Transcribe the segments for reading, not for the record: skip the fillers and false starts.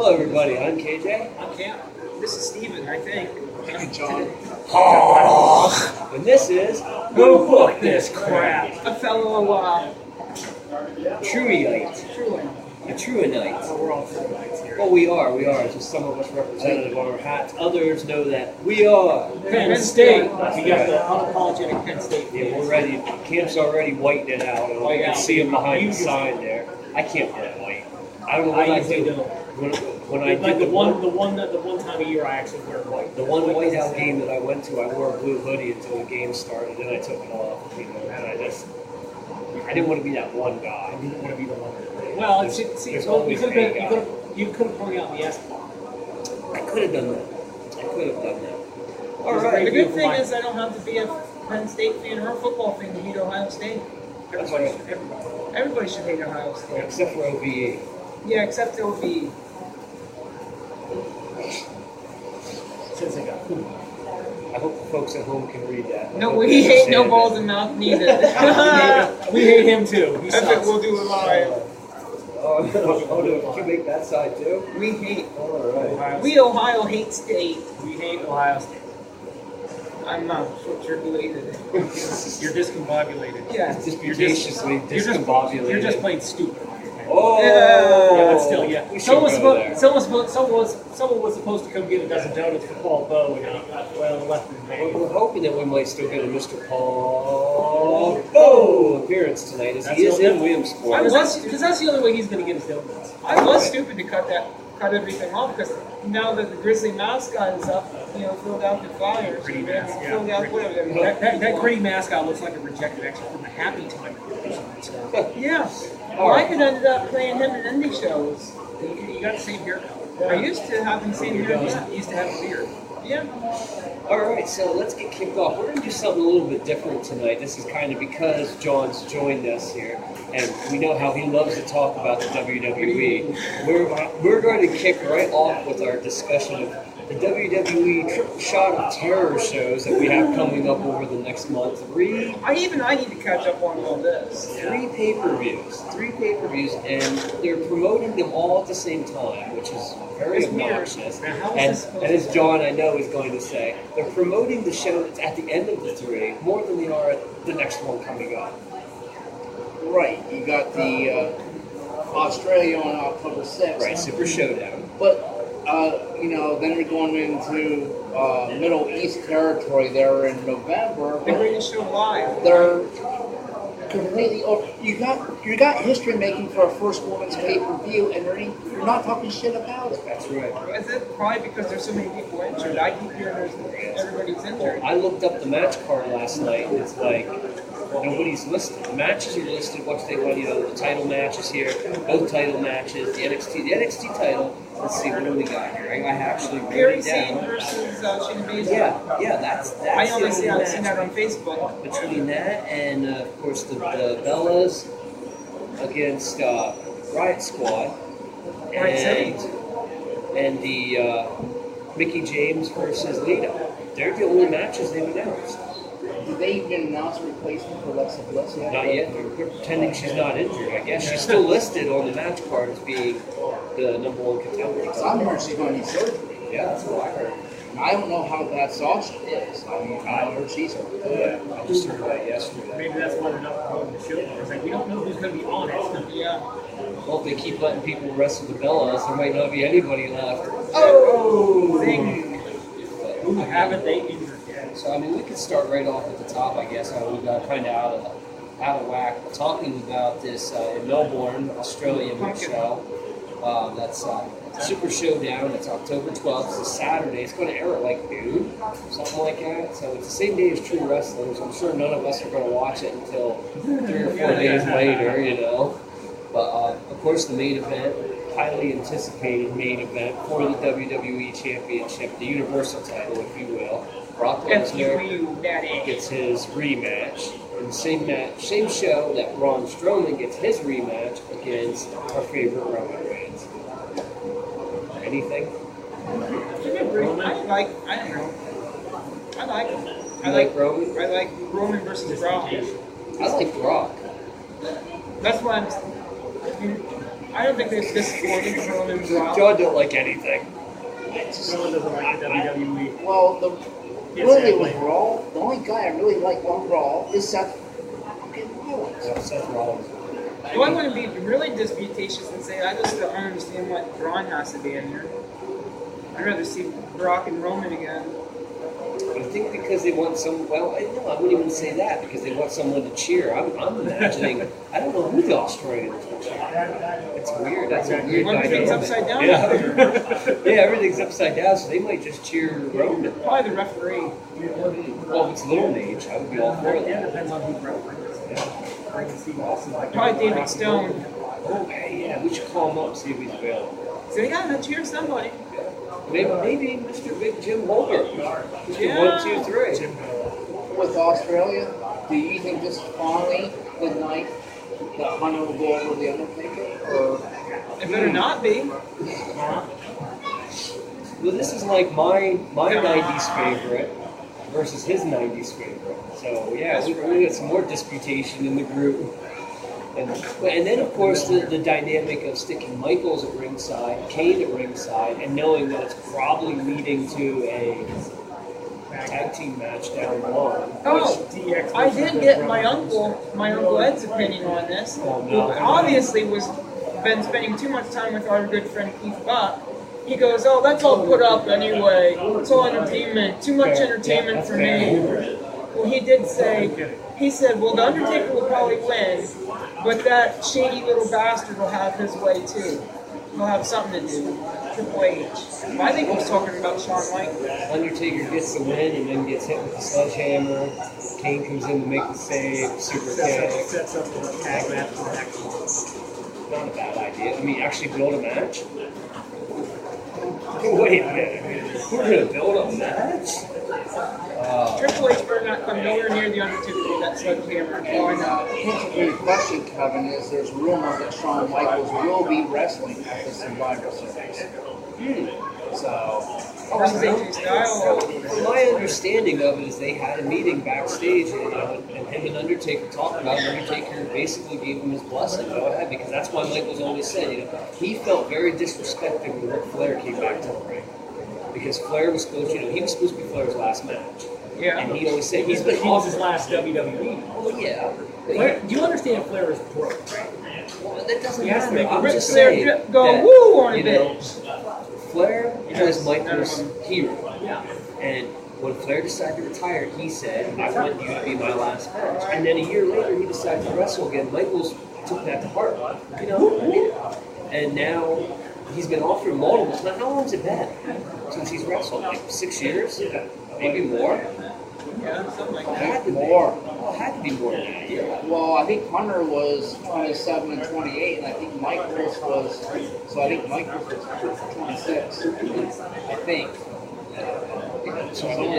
Hello, everybody. I'm KJ. I'm Cam. This is Steven, I think. I'm John. And this is Who booked this crap? A fellow, Trueite. truant. A Truanite. Oh, we're all truants here. Well, we are. It's just some of us representative on our hats. Others know that we are. Penn State. We That's got right. the unapologetic Penn State. Yeah, we're ready. Camp's already whiting it out. And you can see him behind the sign there. I can't wear white. I don't know what I usually do. don't. When I Like did the one time a year I actually wear white. the one whiteout game that I went to, I wore a blue hoodie until the game started, and I took it off. You know, and I didn't want to be that one guy. I didn't want to be the one. Well, you could have hung out in the S block. I could have done that. All It's right. great. The good thing is I don't have to be a Penn State fan or a football fan to hate Ohio State. That's right. Everybody should hate Ohio State. Except for OVE. Yeah, except OB. Since I got food. I hope the folks at home can read that. No, we hate no balls in mouth neither. We hate him too. He I bet sucks. we'll do it live. Oh, no, did you make that side too? We hate. All right. Ohio We Ohio hate State. We hate Ohio State. I'm not sure you're related. You're discombobulated. Yeah. Disputatiously You're discombobulated. just plain stupid. Oh! Yeah, but still, yeah. We should Someone go there. was supposed to come get a dozen donuts for Paul Bowe, and left in May. We're hoping that we might still get a Mr. Paul Bowe appearance tonight, as he is in Williamsport. Because that's the only way he's going to get his donuts. I was stupid to cut everything off because now that the Grizzly mascot is up, Philadelphia Flyers, Gritty mascot, yeah. Philadelphia, whatever. That gritty mascot looks like a rejected extra from a Happy Time. Yeah. Well, I could ended up playing him in indie shows. You got the same haircut. I used to have the same hair. You used to have a beard. Yeah. All right, so let's get kicked off. We're going to do something a little bit different tonight. This is kind of because John's joined us here, and we know how he loves to talk about the WWE. We're going to kick right off with our discussion of the WWE triple shot of terror shows that we have coming up over the next month. Three I need to catch up on all this. pay-per-views, and they're promoting them all at the same time, which is very It's weird. obnoxious. Now, how is And, this supposed and as John, I know, is going to say, they're promoting the show that's at the end of the three more than they are at the next one coming up. Right, you got the Australia on October 6th. Right, Super Showdown. But, then they're going into Middle East territory there in November. The greatest show live. They're completely over. You got history making for a first woman's pay-per-view, and you're not talking shit about it. That's right. Is it probably because there's so many people injured? I keep hearing everybody's injured. I looked up the match card last night, and it's like nobody's listed. The matches are listed. What they want, the title matches here, both title matches, the NXT title. Let's see, what do we got here? I actually wrote Gary it Sane down. versus Shayna Baszler. Yeah, that's I the only only see I've match. seen that on Facebook. Between that and, of course, the Bellas against Riot Squad, and the Mickey James versus Lita. They're the only matches they've announced. Did they even announce a replacement for Alexa Bliss yet? Not yet. They're pretending she's not injured. I guess she's still listed on the match card as being the number one contender. Because I'm hearing she's going to need surgery. Yeah, that's what I heard. And I don't know how that sausage is. I mean, I heard she's hurt. Yeah, I just heard that yesterday. Maybe that's why they're not promoting the show. It's like, we don't know who's going to be on it. Yeah. Well, if they keep letting people wrestle the Bellas, there might not be anybody left. Oh! Zing. Who haven't they injured yet? So, I mean, we could start right off at the top, I guess. We got kind of out of whack. Talking about this in Melbourne, Australia show. That's Super Showdown. It's October 12th. It's a Saturday. It's going to air at like noon, something like that. So it's the same day as True Wrestlers. I'm sure none of us are going to watch it until 3 or 4 days later, But, of course, the main event, highly anticipated main event for the WWE Championship, the Universal title, if you will. Brock Lesnar gets his rematch. In the same show that Braun Strowman gets his rematch against our favorite Roman Reigns. Anything? I like Roman? I like Roman versus Brock. I like Brock. That's why I I don't think they've disappointed Roman and Brock. John don't like anything. Someone doesn't like the WWE. Well, Yes, really exactly. with Raw, the only guy I really like on Raw is Seth fucking Rollins. Seth Rollins. Well, I want to be really disputatious and say I just don't understand what Braun has to be in here. I'd rather see Brock and Roman again. I think because they want some. Well, I wouldn't even say that because they want someone to cheer. I'm imagining. I don't know who the Australians will cheer. It's weird. That's a weird Everything's dynamic. upside down. Yeah. Yeah, everything's upside down, so they might just cheer Roman. Probably the referee. Well, if it's Little Mage, I would be all for Yeah, that. depends on who's refereeing. I can see Austin like Probably David Stone. Oh, hey, yeah, we should call him up see if he's available. So they gotta cheer somebody. Maybe Mr. Big Jim Holbert. Mr. Yeah. 1, 2, 3. With Australia, do you think this is finally the night that Hunter will go over the Undertaker? Or It better not be. Well, this is like my 90s favorite versus his 90s favorite. So, yeah, we got some more disputation in the group. And then, of course, the dynamic of sticking Michaels at ringside, Kane at ringside, and knowing that it's probably leading to a tag team match down the line. Oh, I did get my uncle Ed's opinion on this. Oh, no. Who obviously been spending too much time with our good friend Keith Buck. He goes, oh, that's all put up anyway. It's all entertainment. Too much entertainment for me. Well, he did say, he said, well, The Undertaker will probably win, but that shady little bastard will have his way too. He'll have something to do. Triple H. Well, I think he was talking about Shawn Michaels. Undertaker gets the win and then gets hit with the sledgehammer. Kane comes in to make the save, super kick. Sets up the tag match for the next one. Not a bad idea. I mean, actually build a match? Wait a minute. We're going to build a match? Triple H better not come nowhere near the Undertaker with that sledgehammer. Oh, I know. answer to your question, Kevin, is there's rumor that Shawn Michaels will be wrestling at the Survivor Series. So, Versus AJ Styles. From my understanding of it is they had a meeting backstage and him and Undertaker talked about it. Undertaker basically gave him his blessing. Go ahead, because that's why Michaels always said, he felt very disrespected when Ric Flair came back to the ring. Because Flair was supposed to, he was supposed to be Flair's last match. Yeah. And he always said, he's been He was off. his last WWE. Oh, yeah. Flair, you understand Flair is broke, right? Well, that doesn't He has to matter. make a I'm Ric just Flair saying go that, woo on a you know, bitch. Flair was Yes. Michael's hero. Yeah. And when Flair decided to retire, he said, I want you to be my last match. And then a year later, he decided to wrestle again. Michaels took that to heart. You know, I mean, and now he's been offered multiple. Now, how long's it been since he's wrestled? Like 6 years? Maybe more? Yeah, something like It that. had to be. More. Oh, it had to be more than that. Yeah. well, I think Hunter was 27 and 28, and I think Michaels was, so I think Michaels was 26, I think. So I mean,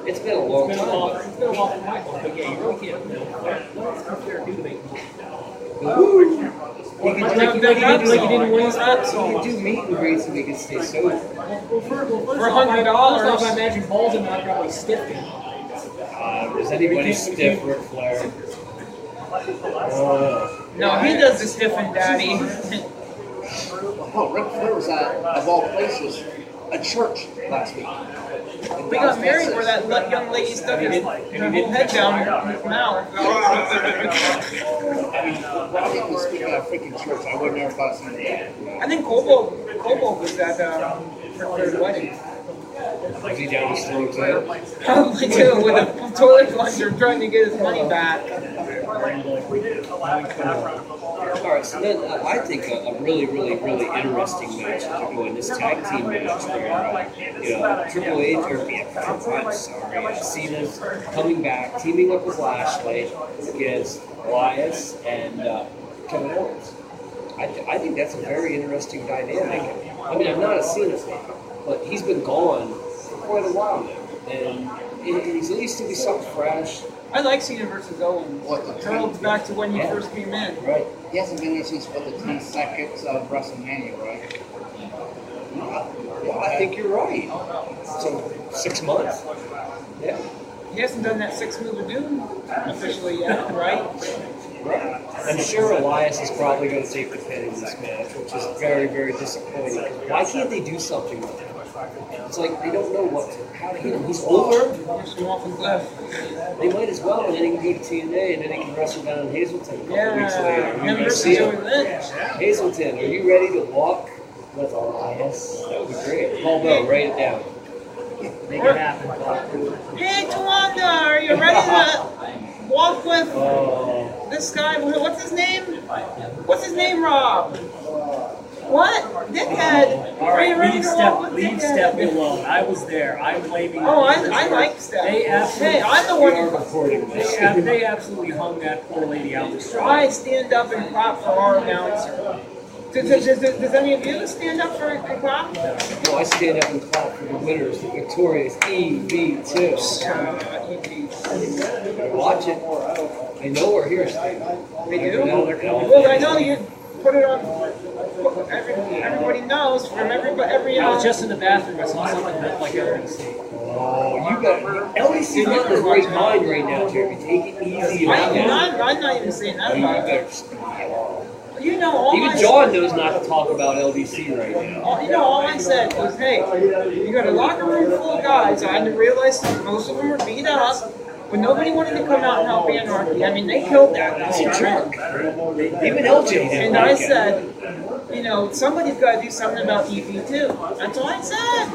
it's been a long It's been a time. while. It's been a while for Michael, but yeah, you really can't. What does Flair do to make money? He could Like do- you didn't win his rap he song. could do meet and greets and he could stay sober. Well, first For off, $100. First off, I imagine balls and not probably stiffing. Is anybody stiff Ric Flair? No, he does the stiffing daddy. Oh, Ric Flair was at, of all places, a church last week. We got married where that young lady stuck her whole head down in his mouth. Probably speaking at a freaking church, I would never thought something like that. I think Kobo was at Ric Flair's wedding. Was he down the slow too? Probably too, with a toilet plunger trying to get his money back. Alright, so then I think a really, really, really interesting match to go in this tag team match where, Triple H, I'm sorry, Cena's coming back, teaming up with Lashley against Elias and Kevin Owens. I think that's a very interesting dynamic. I mean, I'm not a Cena fan, but he's been gone for quite a while now, and he's at least to be something fresh. I like Cena versus Owens. What, the Harold's back to when he first came in. Right. He hasn't been there since, what, the 10 seconds of WrestleMania, right? Yeah, I think you're right. So 6 months. Yeah. He hasn't done that 6 move of doom officially yet, right? Right. I'm sure Elias is probably going to take the pin in this match, which is very, very disappointing. Why can't they do something with him? It's like they don't know how to hit him. He's older. They might as well, and then he can go to TNA, and then he can wrestle down in Hazleton a couple weeks later. Him versus Joey Lynch. Hazleton, are you ready to walk with Elias? That would be great. Paul Bell, write it down. Make it happen. Hey, Tawanda, are you ready to walk with this guy? What's his name? What's his name, Rob? What? Dickhead. All Are right, you ready to walk with leave Dickhead? Step alone. I was there. I'm blaming. Oh, I like Steph. They absolutely. Hey, I'm the one who. Recording this. They absolutely hung that poor lady out the street. I stand up and clap for our announcer. Does any of you stand up for and clap? No, I stand up and clap for the winners, the victorious EV2. Watch it. They know we're here, Steve. They do? Well, I know you put it on. Everybody knows from every. I was just in the bathroom. I saw something that like LDC. Oh, you got LDC's not in his right mind right now, Jeremy. Take it easy. I'm not even saying that about it. You know, all even John knows not to talk about LDC right now. All I said was, hey, you got a locker room full of guys. I didn't realize most of them were beat up, but nobody wanted to come out and help Anarchy. I mean, they killed that guy. Even LJ did. And I said, somebody's got to do something about EV2. That's all I said.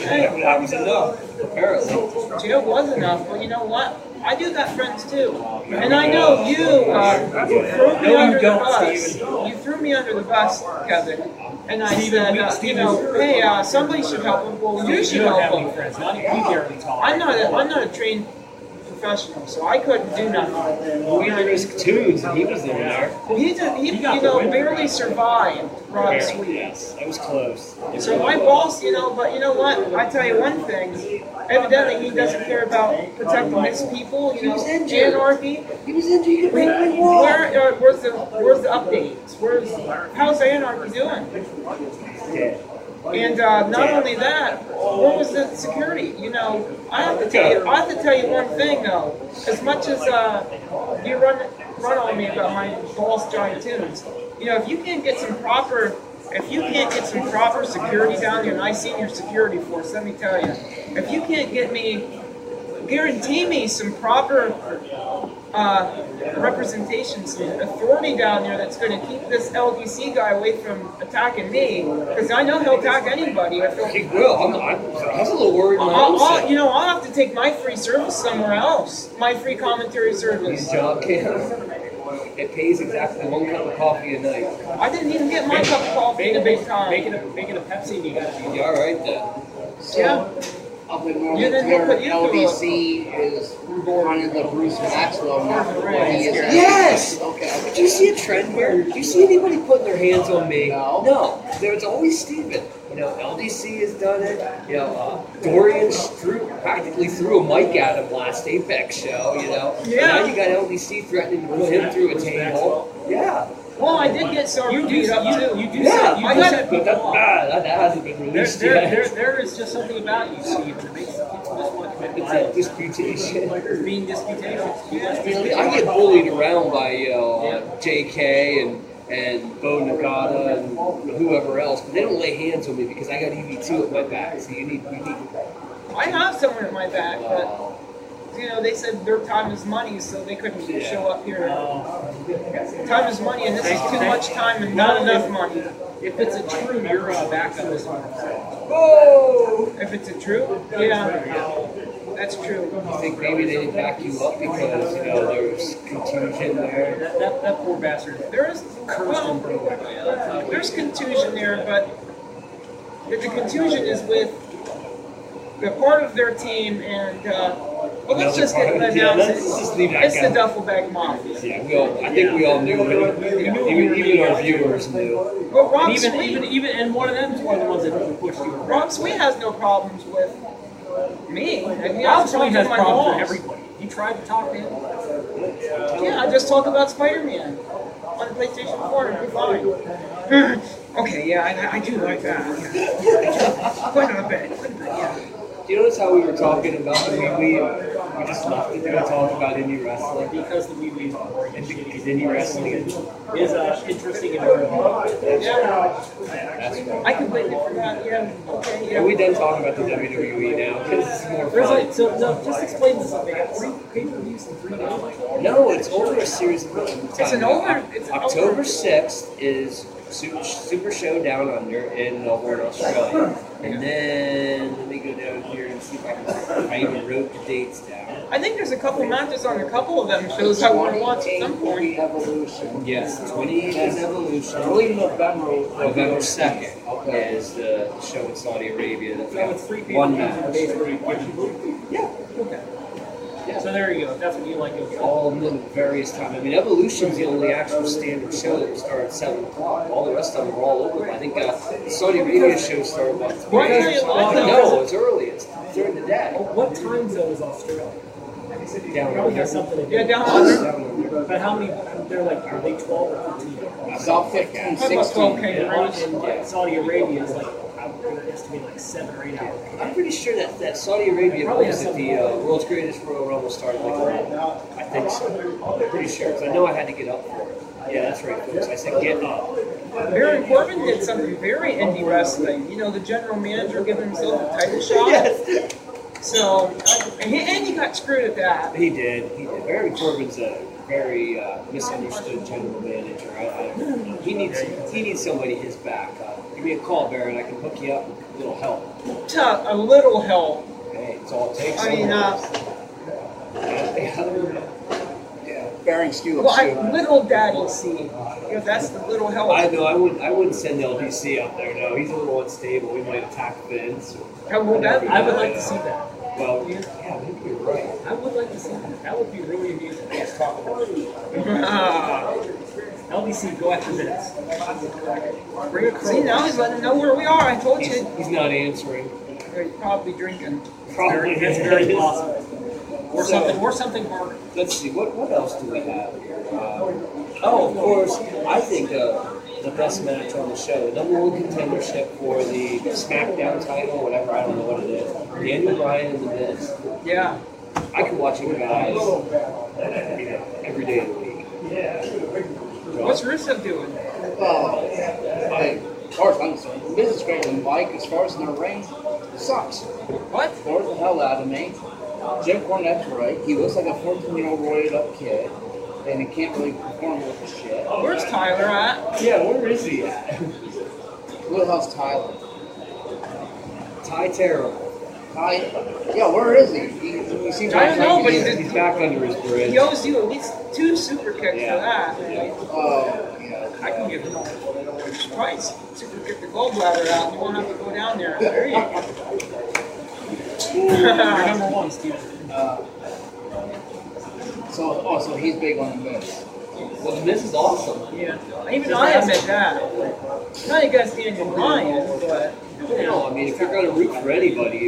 Hey, that was enough, apparently. It was enough, but you know what? I do got friends too. And I know you threw me under the bus. You threw me under the bus, Kevin. And I said, hey, somebody should help him. Well, you should help him. I'm not a trained professional, so I couldn't do nothing. We risked twos, and he was in there. Well, he barely survived Rod Sweet. Yes, that was close. So my boss, but you know what? I tell you one thing. Evidently, he doesn't care about protecting his people. Anarchy. He was injured. Where's the updates? How's Anarchy doing? Yeah. And not only that, where was the security? I have to tell you one thing though. As much as you run on me about my boss Johnny Tunes, if you can't get some proper security down there, and I seen your security force, let me tell you, if you can't guarantee me some proper representation, some authority down there that's going to keep this LDC guy away from attacking me, because I know he'll attack anybody. He will. I was a little worried. I'll have to take my free service somewhere else. My free commentary service. Job camp. It pays exactly 1 cup of coffee a night. I didn't even get my cup of coffee in a big time. Making a Pepsi, and you got to be all right then. Up in Northern LDC is kind of the Bruce Maxwell market. Yes! Okay. Do you see a trend here? Do you see anybody putting their hands on me? No. There's always Steven. LDC has done it. Dorian practically threw a mic at him last Apex show, Yeah. And now you got LDC threatening to put him through a table. Yeah. Well, I did get so beat up too. But that hasn't been released yet. There is just something about you, Steve, that makes people just want to commit It's like disputation. There's being disputations. I get bullied around by JK and Bo Nagata and whoever else, but they don't lay hands on me because I got EV2 at my back. So you need. I have someone at my back, but they said their time is money, so they couldn't show up here. Time is money, and this is too much time and not enough money. If it's a true, you're backup this one. Oh! If it's a true, yeah, that's true. I think maybe they didn't back you up because there was contusion there. That poor bastard. There's contusion there, but the contusion is with the part of their team, and let's just get it announced. It's the Duffel Bag Mafia. Yeah, I think we all knew it. Even our viewers knew. But Rob And one of them is one of the ones that pushed you. Rob Sweet has no problems with me. Rob Sweet has problems with everybody. You tried to talk to him. Yeah, I just talk about Spider-Man on the PlayStation 4 and we're fine. Okay, yeah, I do like that. Yeah. Quite a bit, yeah. Do you notice how we were talking about we We just left it there to talk about indie wrestling. Because the WWE is boring and shitty. Because indie wrestling is Interesting and relevant. Yeah. that's right. I completely forgot. Yeah. Okay. Are Yeah. we done talking about the WWE now? Because it's more There's fun. like, so, no, just explain this. They got 3 pay-per-views in 3 days. No, it's over a series of time. It's an over. It's an October over. 6th is Super Show Down Under in Melbourne, Australia. And then let me go down here and see if I even wrote the dates down. I think there's a couple matches on a couple of them shows I want to watch at some 28th will be point. Evolution. Yes, 28th is Evolution. Early November. November 2nd is the show in Saudi Arabia. That's So it's 3 one pay-per-views in match. days where you give. Yeah. Okay. Yeah. So there you go. That's what you like. All in the various times. I mean, Evolution's the only actual standard show that started at 7 o'clock. All the rest of them are all over. I think the Saudi Arabia show started about 3 Why can't you like them? No, it's early. It's during the day. What time zone is Australia? Down Probably under. has something to do. Yeah, down under. Down under. But how many? They're like, are they 12 or 15? About 15, How about 12 16. kangaroos? And Saudi Arabia is like, I would estimate like 7 or 8 hours. I'm pretty sure that Saudi Arabia Probably was has at the World's Greatest Royal Rumble started like around. I think so. I'm pretty sure because I know I had to get up for it. Yeah, that's right, folks. I said get up. Baron Corbin did something very indie wrestling. You know, the general manager giving himself a title shot. Yes. So, and he got screwed at that. He did. He did. Baron Corbin's a very misunderstood general manager. I don't know. He needs somebody his back. Give me a call, Baron. I can hook you up with a little help. Tough, a little help. Hey, it's all it takes. I mean, Yeah, Bearing Steelers. well, little Daddy C. Yeah, that's the little help. I know. I wouldn't send LBC up there. No, he's a little unstable. We might attack Vince. How will that be? I would like to see that. Well, yeah, maybe you're right. I would like to see that. That would be really amusing. Let's talk about it. Ah. LBC, go after Vince. Bring a See, crow. now he's letting know where we are. I told you. He's not answering. He's probably drinking. Probably. That's very possible. Or So- something harder. Let's see. What else do we have here? Oh, of course. I think the best match on the show, the number 1 contendership for the SmackDown title, whatever. I don't know what it is. Daniel Bryan and The Miz. Yeah. I could watch you guys, every day of the week. What's Rusev doing? Well, as far as I'm concerned, this is great. And Mike, as far as in the ring, sucks. What? Scares the hell out of me. Jim Cornette's right. He looks like a 14-year-old roided up kid, and he can't really perform with the shit. Where's Tyler at? Yeah, where is he at? Who the hell's Tyler? Ty Terrible. Yeah, where is he? He seems I don't know, like but He's back under his bridge. He owes you at least 2 super kicks Yeah. for that. yeah. I can give him twice. Super kick the gallbladder out, and you won't have to go down there. There you go. You're number 1, Steven. So he's big on the Miz. Well, The Miz is awesome. Yeah. Even I admit that. Not against Daniel Bryan, but No, I mean, if you're going to root for anybody,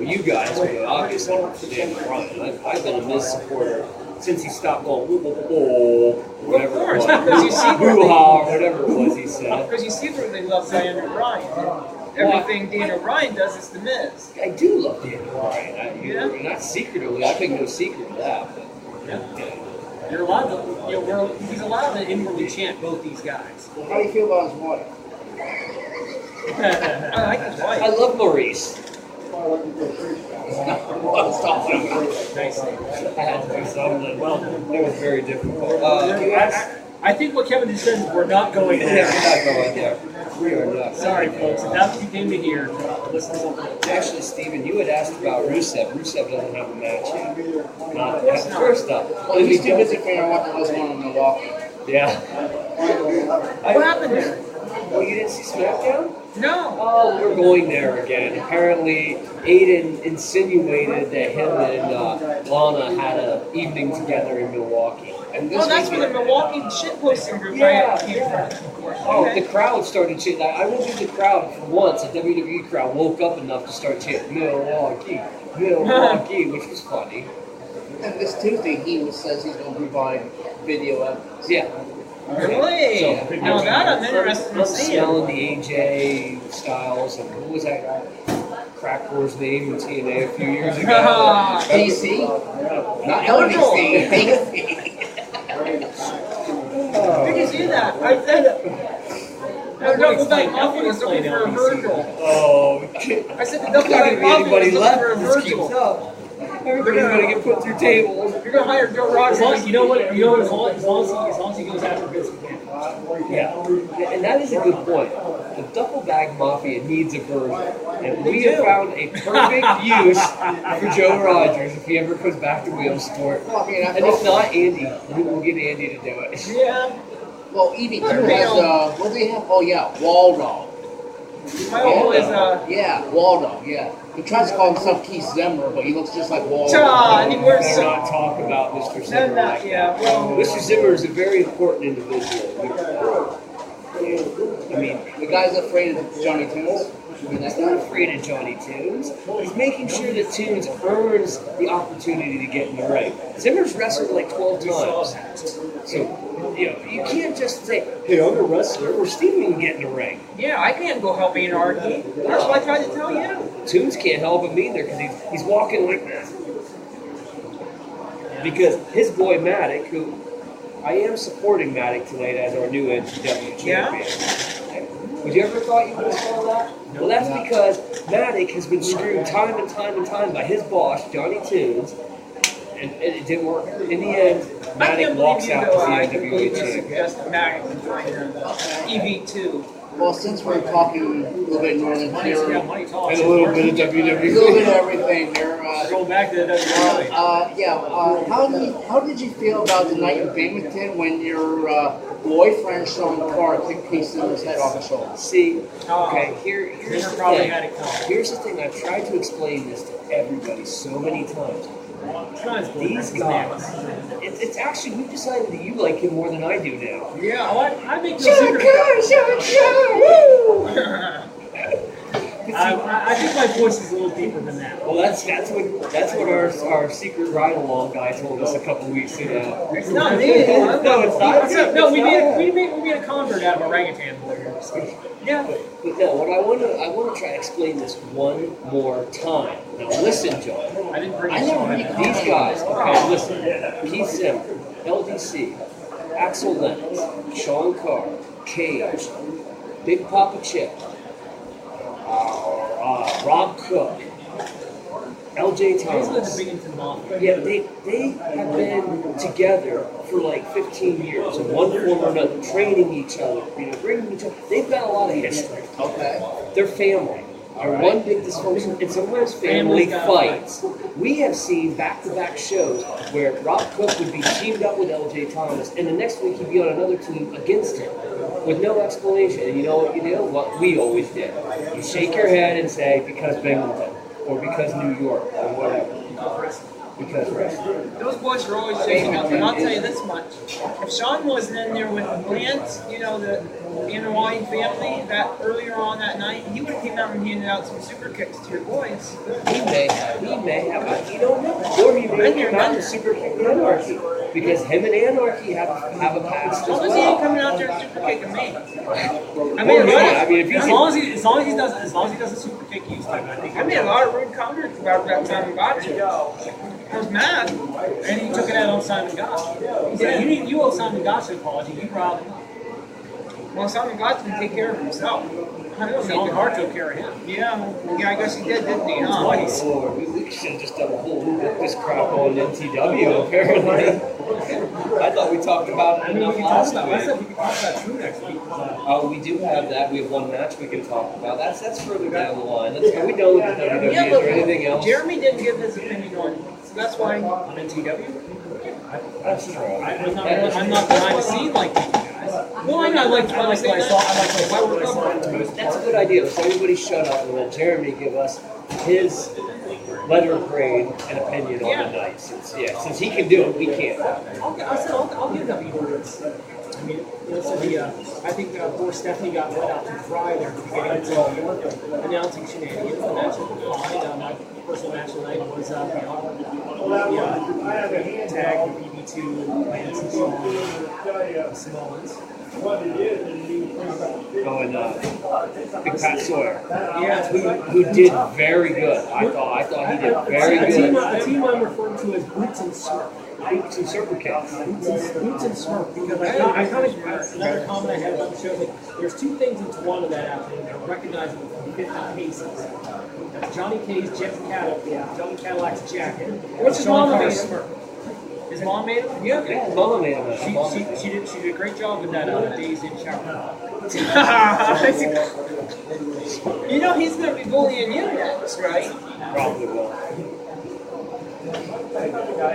you guys would obviously root for Daniel Bryan. I've been a Miz supporter since he stopped going, whoa, whoa, whoa, whatever Of course, it was. because you see where they- Hoo-ha, whatever it was he said. because you see where they love Daniel Bryan. Everything Daniel Bryan does is the Miz. I do love Daniel Bryan. Yeah. Not secretly. I make no secret of that. But, You're allowed to, he's allowed to inwardly chant both these guys. How do you feel about his wife? I like his I wife. love Maurice. Stop him. Nice. I had to do something. Well, it was very difficult. You asked, I think what Kevin just said is we're not going we're there. not going there. We are not. Sorry, folks. If that's what you came to hear, listen to something. Actually, Steven, you had asked about Rusev. Rusev doesn't have a match yet. Not course not. first up. Well, he's too busy figuring out what the hell's going on in Milwaukee. Yeah. What happened there? Oh, you didn't see SmackDown? No. Oh, we're going there again. Apparently, Aiden insinuated that him and Lana had an evening together in Milwaukee. And Oh, that's where the Milwaukee shitposting group came from. Oh, Okay. the crowd started chanting. I will give the crowd for once. A WWE crowd woke up enough to start chanting Milwaukee, Milwaukee, which was funny. And this Tuesday, he says he's going to provide video evidence. Yeah. Really? So, Now that I'm interested in I'm seeing. smelling the AJ Styles and who was that guy? Crack Wars name in TNA a few years ago. DC? Not LDC, DC. Did you see that? I said the double back mafia was looking for a Virgil. Oh, I said the there's double not back going to be mafia anybody was looking left for a if this keeps Virgil. up. Everybody's going to get put through tables. You're gonna hire Joe Rogers. You know what? As long as he goes after Vince McMahon. Yeah, and that is a good point. The Duffel Bag Mafia needs a version, and we have found a perfect use for Joe Rogers if he ever comes back to Wheel Sport. Well, I mean, And if not, Andy, we will get Andy to do it. Yeah. well, EV2 has, what do they have? Oh, yeah, Waldo. My uncle is Yeah, Waldo, yeah. He tries to call himself Keith Zimmer, but he looks just like Waldo. and he wears Let's some. not talk about Mr. Zimmer like that. Yeah, well, Mr. Zimmer is a very important individual. I mean, The guy's afraid of Johnny Tunes. I mean, that's he's not not afraid of Johnny Tunes. He's making sure that Tunes earns the opportunity to get in the ring. Zimmer's wrestled like 12 times. So, you can't just say, hey, I'm a wrestler, or Steven can get in the ring. yeah, I can't go help Anarchy. That's what I tried to tell you. Tunes can't help him either because he's walking like this. Because his boy Matic, who I am supporting Matic tonight as our new NCW champion. Would you ever thought you would have saw that? Well, that's because Matic has been screwed time and time and time by his boss, Johnny Tunes, and it didn't work. In the end, I Matic can't walks believe you out though. as I the completely NWA champion. suggested Mac and join the EV2. Well, since we're talking a little bit Northern Tier, a Money talks. And a little bit of little bit WWE. of everything here. Going back to the WWE. How did you feel about the night in Binghamton when your boyfriend Sean Carr kicked Keith Zimmer's head off his shoulder? See, okay, here's Zimmer the probably thing. had it coming. Here's the thing. I've tried to explain this to everybody so many times. These guys, it's actually, we've decided that you like him more than I do now. Yeah, I make no secret. I think my voice is a little deeper than that. Well, that's what our secret ride along guy told us a couple weeks ago. It's not me. No, it's not. No, we It's made a convert out of orangutan lawyer. Yeah. But no, what I want to try to explain this one more time. Now listen, John. I didn't bring I this never on. really These guys, okay, listen. Keith Zimmer, LDC, Axel Lennox, Sean Carr, Cage, Big Papa Chip, Rob Cook, LJ These are the Thomas. Binghamton Mafia. Yeah, they have been together for like 15 years in one form or another, training each other, bringing each other. They've got a lot of history. Okay. They're family. They're one big dysfunction, and sometimes family fights. We have seen back-to-back shows where Rob Cook would be teamed up with LJ Thomas, and the next week he'd be on another team against him with no explanation. And you know what you do? What we always did. You shake your head and say, because Binghamton, or because New York, or whatever. Because wrestling. Those boys are always shaking up, and I'll tell you this much. If Sean wasn't in there with Lance, the Hawaii family, that earlier on that night, he would have came out and handed out some super kicks to your boys. He may have, but you don't know. Or he may have come out to Super Kick Anarchy. Because him and Anarchy have a past as How was he ain't well. coming out there and super kicking me? I made a lot I of, mean, if he's As long as he does a super kick, he's time. I think. I made a lot of rude comments about that Simon Gotcha. I was mad. And he took it out on Simon Gotch. He said, "You owe Simon Gotch an apology. You robbed him." Well, Simon Gotcha can take care of himself. I don't Sean need Hart took care of him. Yeah, I guess he did, didn't he? Huh? Twice. Lord, we should have just done a whole this crap on NTW, apparently. I thought we talked about it I mean, enough we can talk last about. I said week. we can talk about True next week. Oh, we do have that. We have one match we can talk about. That's further down the line. Are we done with the WWE? Yeah, Is but there anything else? Jeremy didn't give his opinion on it, so that's why. On NTW. That's true. I'm not behind the scene like you guys. Well, I like what I saw. That's a good idea. Let's everybody shut up and let Jeremy give us his letter grade and opinion on the night. Since he can do it, we can't. I'll give W words. I mean, I think poor Stephanie got let out to dry there at the beginning of the announcing shenanigans. The match was fine. My personal match tonight was the tag, the BB2, Lance and Sean Samoans. Big Pat Sawyer, Yeah. who did very good. I thought he did very A good. team I'm referring to as Boots and Smurf. Boots and Circle Kids. Boots and Smurf, because I kind of, another comment I had about the show is like, there's two things in Tawana that afternoon that are recognizable from 50 Paces. That's Johnny K's Johnny Cadillac's jacket. What's his Sean mom Carter's made? Smurf. His mom made it? Yeah. Yeah, his mama made him. She did a great job with that Days in shower. You know he's gonna be bullying you next, right? Probably will.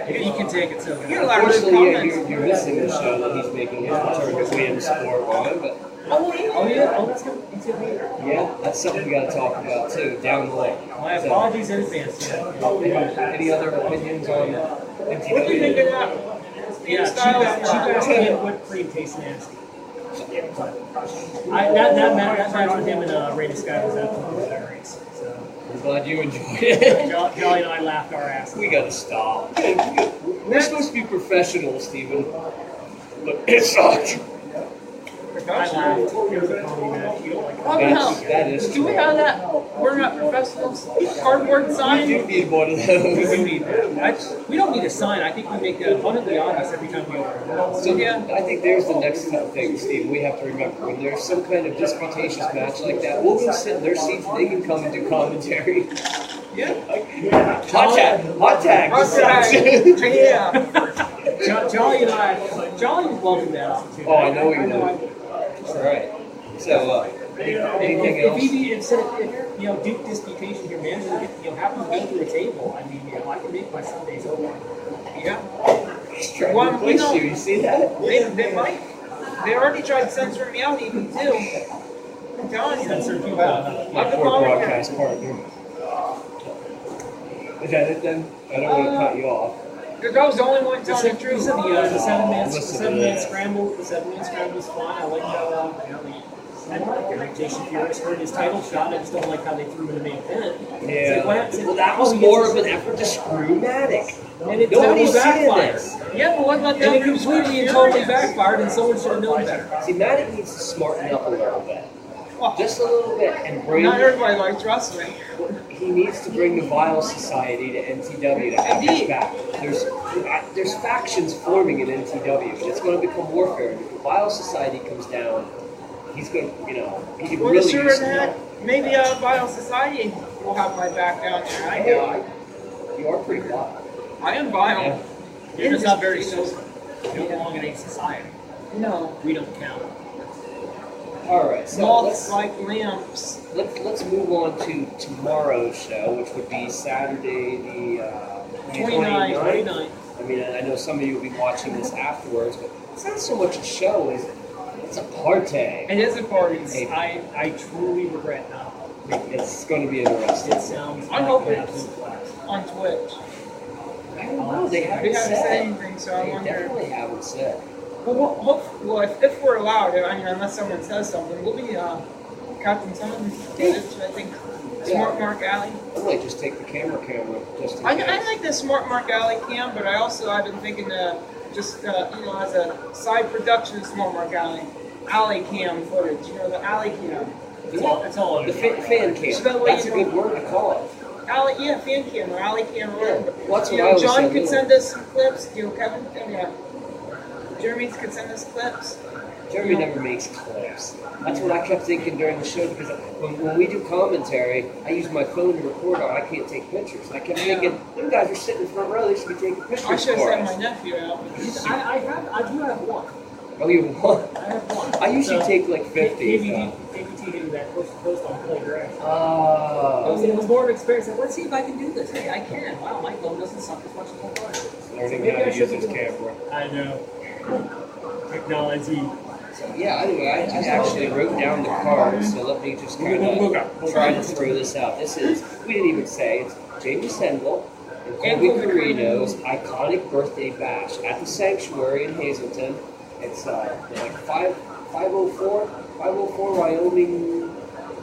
If he can take it, so You're allowed to Unfortunately, comment. you're missing the show that he's making his return to Williams Sport on, but Oh yeah. Oh yeah, oh that's good. He's gonna be here. yeah, that's something we got to talk about too down the way. My So, apologies in advance. any other opinions on What do you think MTW? of that? Yeah, Styles, cheap ass whipped cream tastes nasty. That match with him and Ray Sky was absolutely hilarious. So I'm glad you enjoyed it. Jolly and I laughed our asses. We gotta stop. We're supposed to be professional, Steven. But it sucked. I laughed. It was a comedy match. You don't like Oh, That's- no. that is Do we true. have that? We're not professionals. Cardboard We sign. do need one of We do those. need that. We don't need a sign. I think we make fun of the audience every time we open our mouth. So Yeah. I think there's the next thing, Steve. We have to remember when there's some kind of disputatious match like that, we'll go sit in their seats. They can come and do commentary. Yeah. Hot tag. Yeah. Jolly and I, Jolly was loving that too. Oh, I know he would. All right. So, anything else? If you know Duke Disputation, your manager, happen to go through a table, I mean, I can make my Sundays over. Yeah. He's trying to Well, we replace know- you. You see that? They might. They already tried censoring me out even too. I'm telling you. Censor people. My I've been poor following broadcast partner. Is that it then? I don't want to cut you off. Because I was the only one The telling the truth. seven-man Listen to scramble. this. The seven-man scramble was fun. I like how Jason Furious earned his title shot. I just don't like how they threw him in the main event. Yeah. It's like, Well, that was more of an effort to screw Matic. And it Nobody's totally seeing backfired. this. Yeah, but what about And that? it completely and totally backfired, and someone should have known better. See, Matic needs to smarten up a little bit. Oh, Just a little bit. And bring. not everybody likes wrestling. He needs to bring the Vile Society to NTW to have his Indeed. back. There's factions forming in NTW, and it's going to become warfare. And if the Vile Society comes down, he's going to, he can Well, really sure use that maybe Bio Society will have my back down there. I know. You are pretty wild. I am Bio. Yeah. You're just not very social. You don't belong in a society. No. We don't count. All right, so Moths like lamps. let's move on to tomorrow's show, which would be Saturday the 29th. 29. I mean, I know some of you will be watching this afterwards, but it's not so much a show as it's a party. It is a party. I truly regret not. It's going to be interesting. It sounds. I hope like it's- absolute class. On Twitch. I don't know. They We haven't haven't said said. anything, so I They wonder. definitely haven't said. Well, if we're allowed, I mean, unless someone says something, we'll be Captain Sun footage, I think. Smart Mark Alley. I might just take the camera just in I case. like the Smart Mark Alley cam, but I've been thinking just as a side production of Smart Mark Alley cam footage. The alley cam. It's all The over. fan cam. So that way That's a you good word to call it. Fan cam or alley cam or whatever. Well, that's what I always John said, could yeah. send us some clips. Kevin, Jeremy could send us clips. Jeremy never makes clips. That's what I kept thinking during the show because when we do commentary, I use my phone to record on. I can't take pictures. And I kept thinking, them guys are sitting in front row. They should be taking pictures I should have for sent us. my nephew out. I do have one. Oh, you want? I have one. I usually So, take like 50. KBT did that post on Playgrass. Oh. It was more of an experience. Like, let's see if I can do this. Hey, I can. Wow, my phone doesn't suck as much as my phone. Learning how to use his camera. I know. Technology. So, yeah, anyway, I actually wrote down the cards, so let me just kind of try to throw this out. This is, we didn't even say, it's Jamie Sendel and Colby Carino's iconic birthday bash at the Sanctuary in Hazleton. It's like 504 Wyoming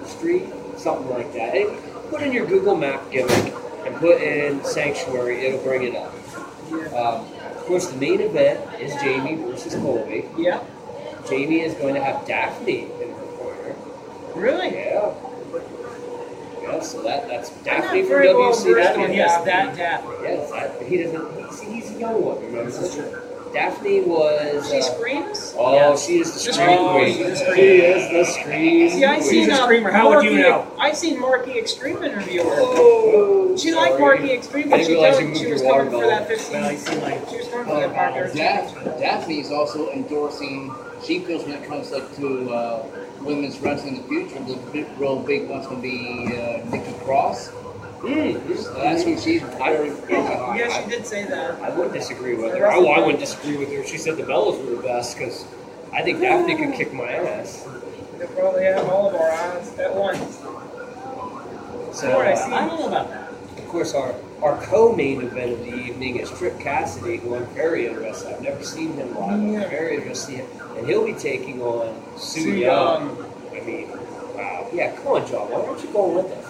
Street, something like that. And put in your Google Map gimmick and put in Sanctuary, it'll bring it up. Of course, the main event is Jamie versus Colby. Yeah. Jamie is going to have Daphne in her corner. Really? Yeah. Yeah, so that's I'm Daphne not from very well WCW. versed on Yes, Daphne. that. Yes, he doesn't. He's a young one, remember? Daphne was. She screams? Oh, Yes. she is the The scream scream queen. queen. She is the scream. See, I queen. seen a screamer. How would you know? I seen Marky Extreme interview her. Oh, She liked sorry. Marky Extreme, I but didn't she realize told you me moved she was your coming water for that bottle. 15. Well, I see, like, She was coming for that Parker. Daphne's also endorsing. She feels when it comes like to women's wrestling in the future, the real big one's going to be Nikki Cross. So that's who she's very behind. Yeah, she did say that. I wouldn't disagree with her. I wouldn't disagree with her. She said the Bellas were the best because I think Daphne could kick my ass. They probably have all of our eyes at once. So What I I see. don't know about that. of course, our co-main event of the evening is Trip Cassidy, who I'm very interested. I've never seen him live. I'm Yeah. very interested to see him, and he'll be taking on Su Su Yung. Yung. I mean, wow. Yeah, come on, John. Why aren't you going with us?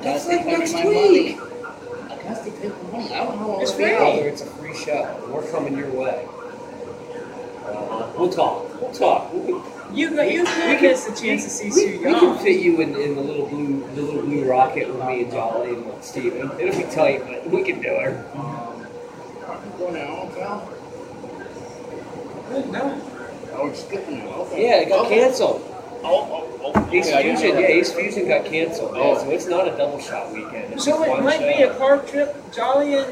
That's like next week. I guess they take my money. I don't know what It's it'll be. free. Brother, it's a free show. We're coming your way. We'll talk. We'll talk. You could miss a chance to see Su We can Yung. fit you in the little blue rocket with me and Jolly and Steven. It'll be tight, but we can do it. Going out, pal? No. Oh, we're skipping it. Okay. Yeah, it got canceled. Oh. Ace Okay, I didn't Fusion, know yeah, that. Ace Fusion got canceled. Yeah, so it's not a double shot weekend. It's So just it one might show. be a car trip, Jolly and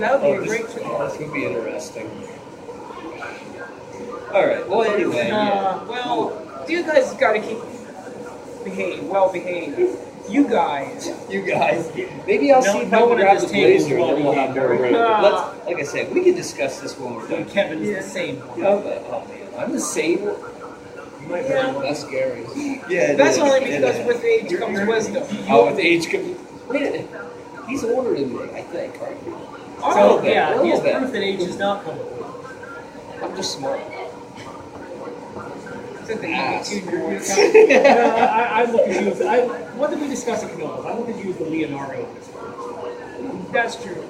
that would be a this, great trip. this could be interesting. All right. Well, anyway, yeah. Well, you guys got to keep well behaved. You guys. You guys, maybe I'll No- see if no I can one at grab this the table is blazer, and then we'll have more room. Ah. Let's, like I said, we can discuss this when we're done. Kevin's Yeah. the same. Oh, man, I'm the same. You might Yeah. very well. That's scary. Yeah, it That's is. only It because is. with age comes wisdom. Oh, with age. Wait, he's older than me, I think, right? So, bit, a yeah, he has little bit. proof that age is not coming. I'm just smart. Except that Ass. you two, I look at you as, what did we discuss at Canola's? I look at you as the Leonardo of this world. That's true.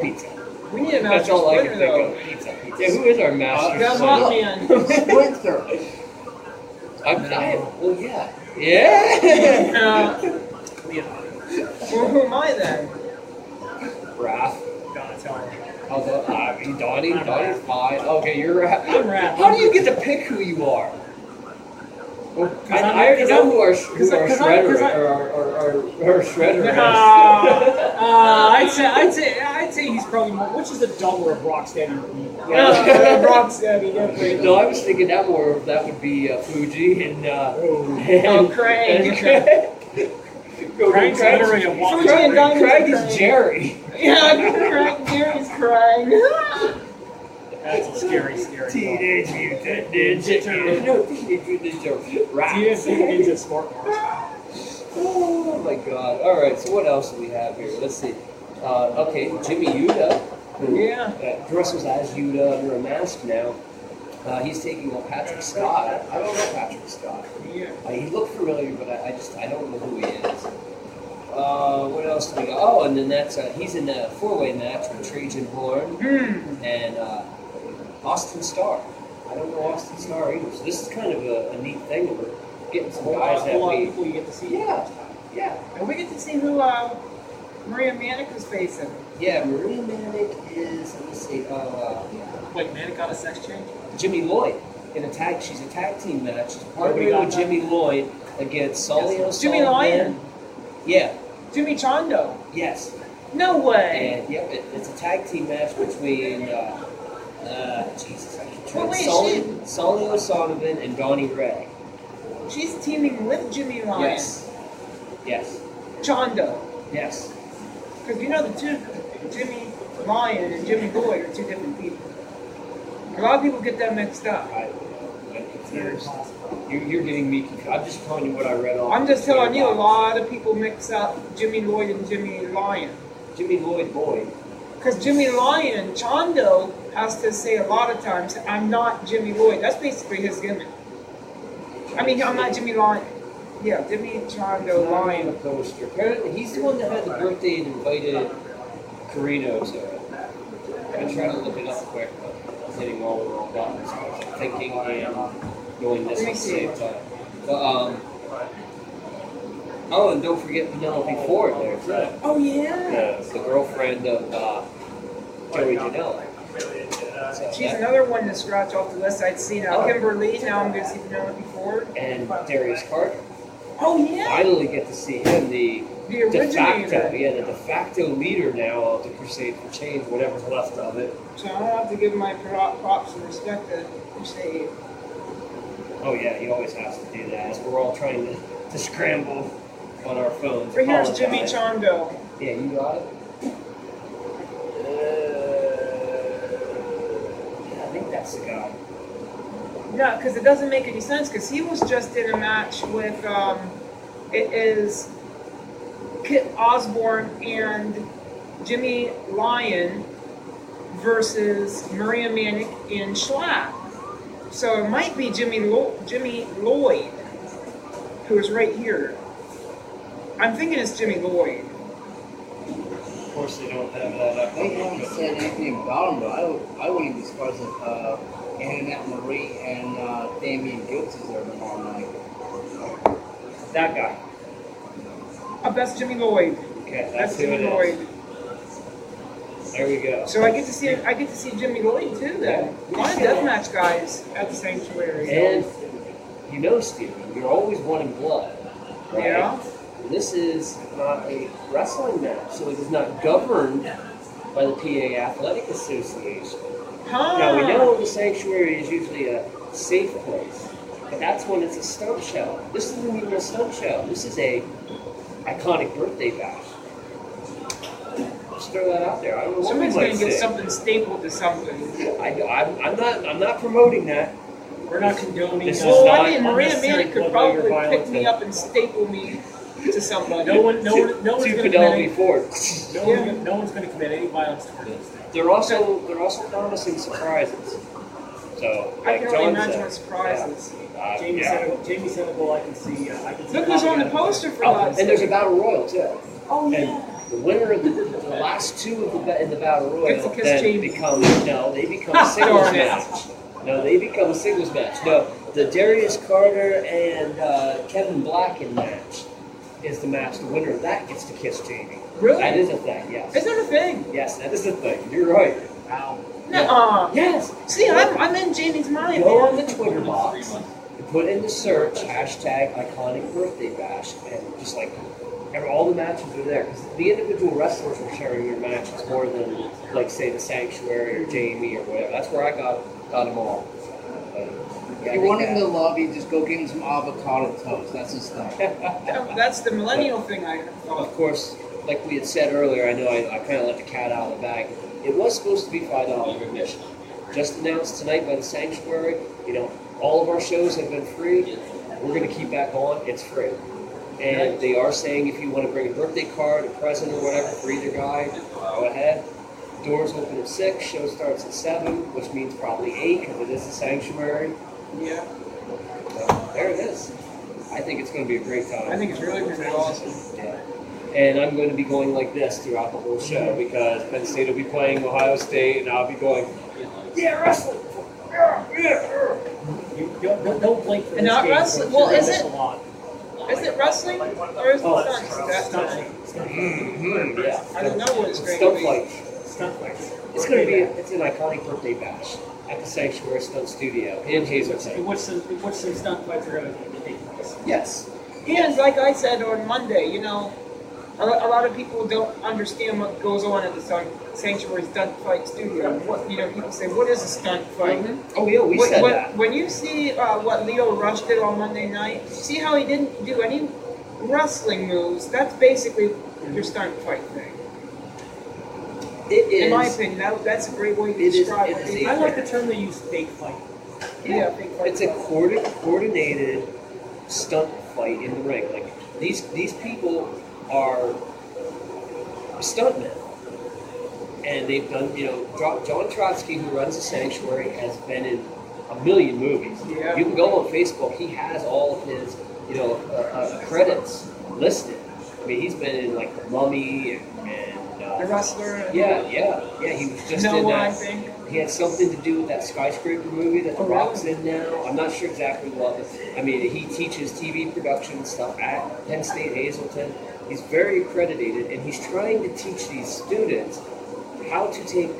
Pizza. We need a That's master all I can splinter think though. of. Pizza. Yeah, who is our master? Got splinter? Mothman. Splinter. Well, yeah. Yeah. Leonardo. Well, who am I then? Raph. God, tell me. How's that? Donnie? Donnie's fine. Okay, you're Raph. I'm Raph. How do you get to pick who you are? Well, I I'm- already cause know I'm- who our cause I- shredder cause I- or shredder is. I'd say he's probably more. Which is the dumber of Rocksteady and Evil? Rocksteady, definitely. No, I was thinking that would be Fuji and Craig. Craig's literally a walk. Fuji and Diamond Craig and is Craig. Jerry. Yeah, Craig. Gary's crying. That's a scary, scary. Teenage Mutant Ninja Turtles. No, Teenage Mutant Ninja Turtles. Teenage Mutant Ninja Smart Marks. Oh my god. Alright, so what else do we have here? Let's see. Okay, Jimmy Yuta, who Yeah. dresses as Yuta under a mask now. He's taking on Patrick Scott. I don't know Patrick Scott. Yeah. He looked familiar, but I don't know who he is. What else do we got? Oh, and then he's in a four-way match with Trajan Horn and Austin Starr. I don't know Austin Starr either. So this is kind of a neat thing. We're getting some guys that A lot of we. people you get to see. Yeah. And we get to see who Maria Manic is facing. Yeah, Maria Manic is, let me see, Wait, man, it got a sex change? Jimmy Lloyd. She's a tag team match. She's partnered got with that? Jimmy Lloyd against Sully O'Sullivan. Jimmy Lyon. Yeah, Jimmy Chondo. yes. No way. And yep, it's a tag team match between, Jesus, I keep trying. Wait, Sully O'Sullivan and Donnie Ray. She's teaming with Jimmy Lyon. Yes. Chondo. Yes. Because you know the two, Jimmy Lyon and Jimmy Lloyd are two different people. A lot of people get that mixed up. You're getting me confused. I'm just telling you what I read off. I'm just the telling you, a box. lot of people mix up Jimmy Lloyd and Jimmy Lyon. Jimmy Lloyd Boyd. Because Jimmy Lyon, Chondo, has to say a lot of times, I'm not Jimmy Lloyd. That's basically his gimmick. I mean, I'm not Jimmy Lyon. Yeah, Jimmy Chondo Lion Lyon. poster. Apparently, he's the one that had the birthday and invited Carino to it. I'm trying to look it up quick. hitting all the wrong buttons, thinking and doing this at the same time. But, oh, and don't forget Penelope Ford there too. Oh yeah. The girlfriend of Joey Janela. So She's another one to scratch off the list. I'd seen Kimberly. Now I'm going to see Penelope Ford. and Darius Carter. Oh yeah. Finally get to see him, the The originator. the de facto leader now of the Crusade for Change, whatever's left of it. So I have to give my props and respect to Crusade. Oh yeah, he always has to do that. As we're all trying to scramble on our phones. But here's Jimmy Apologize. Chondo. Yeah, you got it. Yeah, I think that's the guy. No, because it doesn't make any sense. Because he was just in a match with it is Kit Osborne and Jimmy Lyon versus Maria Manic and Schlatt. So it might be Jimmy Lloyd, who is right here. I'm thinking it's Jimmy Lloyd. Of course, they don't have that up. They haven't said anything about him, but I wouldn't be surprised if Annette Marie and Damian Giltz is there tomorrow night. That guy. Oh, that's Jimmy Lloyd. Okay, That's that's who it Jimmy is. Lloyd. There we go. So I get to see Jimmy Lloyd too. Then a lot of deathmatch guys at the sanctuary. And you know, Steven, you're always wanting blood. Right? Yeah. This is not a wrestling match, so it is not governed by the PA Athletic Association. Huh. Now, we know the sanctuary is usually a safe place, but that's when it's a stunt show. This isn't even a stunt show. This is a iconic birthday bash. Just throw that out there. I don't know what Somebody's we gonna might get say. something stapled to something. I'm not promoting that. We're not condoning. This is Well, not I mean, Maria unnecessary Manic could blood probably violence pick me up and staple me to somebody. No one's to going to Penelope commit. Ford. No one's going to commit any violence toward this thing. They're also promising surprises. So, I like can only John imagine said, what surprises. Jamie Senegal, I can see. Look who's on the poster for Oh, that. and there's a battle royal too. Oh yeah. And the winner of the last two of in the battle royal Gets to kiss then Jamie. become they become a singles Darn it. match. No, they become a singles match. No, the Darius Carter and Kevin Blacken match is the match. The winner of that gets to kiss Jamie. Really? That is a thing. Yes. Is that a thing? Yes, that is a thing. You're right. Wow. Nuh-uh. Yes. See, I'm in Jamie's mind. Go man. on the Twitter box and put in the search hashtag iconic birthday bash, and just like all the matches are there because the individual wrestlers are sharing their matches more than like say the Sanctuary or Jamie or whatever. That's where I got them all. But, yeah, If you want him in the lobby, just go get him some avocado toast. That's his thing. That's the millennial thing I Of thought. course, like we had said earlier, I know I kind of let the cat out of the bag. It was supposed to be $5 admission. Just announced tonight by the Sanctuary. You know, all of our shows have been free. We're going to keep that going. It's free. And they are saying if you want to bring a birthday card, a present, or whatever for either guy, go ahead. Doors open at 6. Show starts at 7, which means probably 8 because it is a Sanctuary. Yeah. So there it is. I think it's going to be a great time. I think it's really going to be awesome. Yeah. And I'm going to be going like this throughout the whole show because Penn State will be playing Ohio State, and I'll be going, yeah, wrestling. Yeah. Don't blink for And this not game. wrestling. Well, is it? A lot. Is it wrestling or is it stunts? Stunt That- Mm-hmm, yeah. I don't know what it's going Stunt to be. fight. Stunt fights. It's going to be it's an iconic birthday bash at the Sanctuary Stunt Studio in Hazleton. Which some stunt fights are going to take place. Yes. Yeah, it's like I said on Monday, you know, a lot of people don't understand what goes on at the Sanctuary Stunt Fight Studio. What, you know, people say, what is a stunt fight? Oh, yeah, we said that. When you see what Leo Rush did on Monday night, see how he didn't do any wrestling moves? That's basically your stunt fight thing. It is. In my opinion, that's a great way to It is- describe it it. is I like the term they use, fake fight. Yeah, big fight. It's a coordinated stunt fight in the ring. Like these people are stuntmen, and they've done. You know, John Trotsky, who runs the Sanctuary, has been in a million movies. Yeah. You can go on Facebook. He has all of his, credits listed. I mean, he's been in like The Mummy and The Wrestler. yeah. He was just in Noah, that. I think. he had something to do with that Skyscraper movie that The Rock's in now. I'm not sure exactly what. I mean, he teaches TV production and stuff at Penn State Hazleton. He's very accredited, and he's trying to teach these students how to take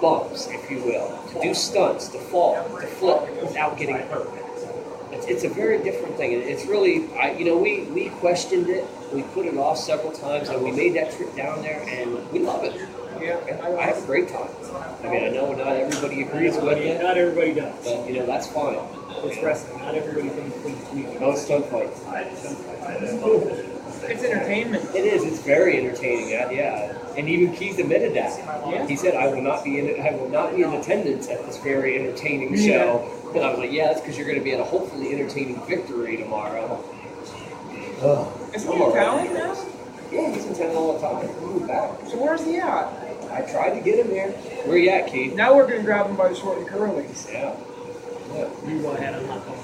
bumps, if you will, to do stunts, to fall, to flip without getting hurt. It's a very different thing. It's really, we questioned it. We put it off several times, and we made that trip down there, and we love it. Yeah, I have a great time. I mean, I know not everybody agrees with it, Not everybody does. but that's fine. It's wrestling. Not everybody thinks we No, it's stunt fights. It's entertainment. It is. It's very entertaining. Yeah, and even Keith admitted that. Yeah. He said, "I will not be in attendance at this very entertaining show." And I was like, "Yeah, that's because you're going to be at a hopefully entertaining victory tomorrow." Is he in town now? Yeah, he's in town all the time. He moved back. So where's he at? I tried to get him here. Where you at, Keith? Now we're gonna grab him by the short and curlies. Yeah. You go ahead. I'm not going.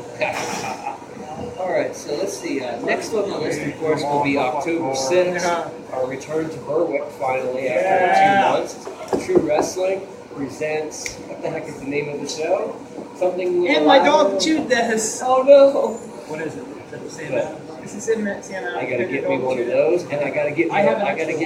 All right, so let's see. Next on the list, of course, will be October 6th. Our return to Berwick finally after 2 months. True Wrestling presents, what the heck is the name of the show? Something with And my dog chewed this. Oh no! What is it? Is it the same? This is in Santa. I gotta get me one of those, and I gotta get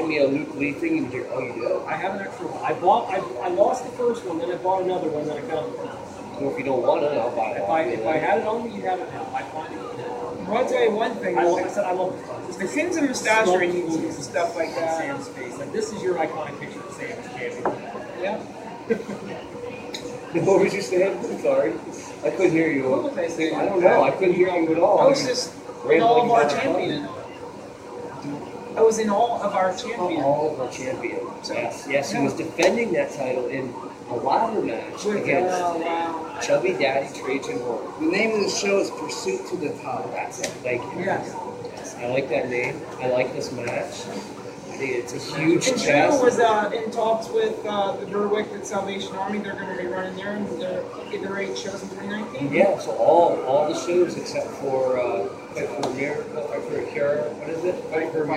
me a Luke Lee thing. Oh, you do? I have an extra one. I lost the first one, then I bought another one, then I found it now. Well, if you don't want it, I'll buy it. If I had it on me, you have it now. I find it now. Well, I'll tell you one thing. I said I love The Kings of Mustachery needs and stuff like that. Sam's face. Like, this is your iconic picture of Sam as champion. Yeah. What was you saying? I'm sorry. I couldn't hear you. What was I saying? I don't know. I couldn't hear you at all. I was just in all of our champion. I was in all of our champion. All of our champions. Yes. He was defending that title in a ladder match against Chubby Daddy Trajan Ward. The name of the show is Pursuit to the Top. That's it. Thank you. Yes. I like that name. I like this match. I think it's a huge And chest. Trina was in talks with the Berwick and Salvation Army. They're going to be running there, and they're either 8 shows in 2019. Yeah, so all the shows except for Fight for a Miracle, Fight for a Cure, what is it? Fight for a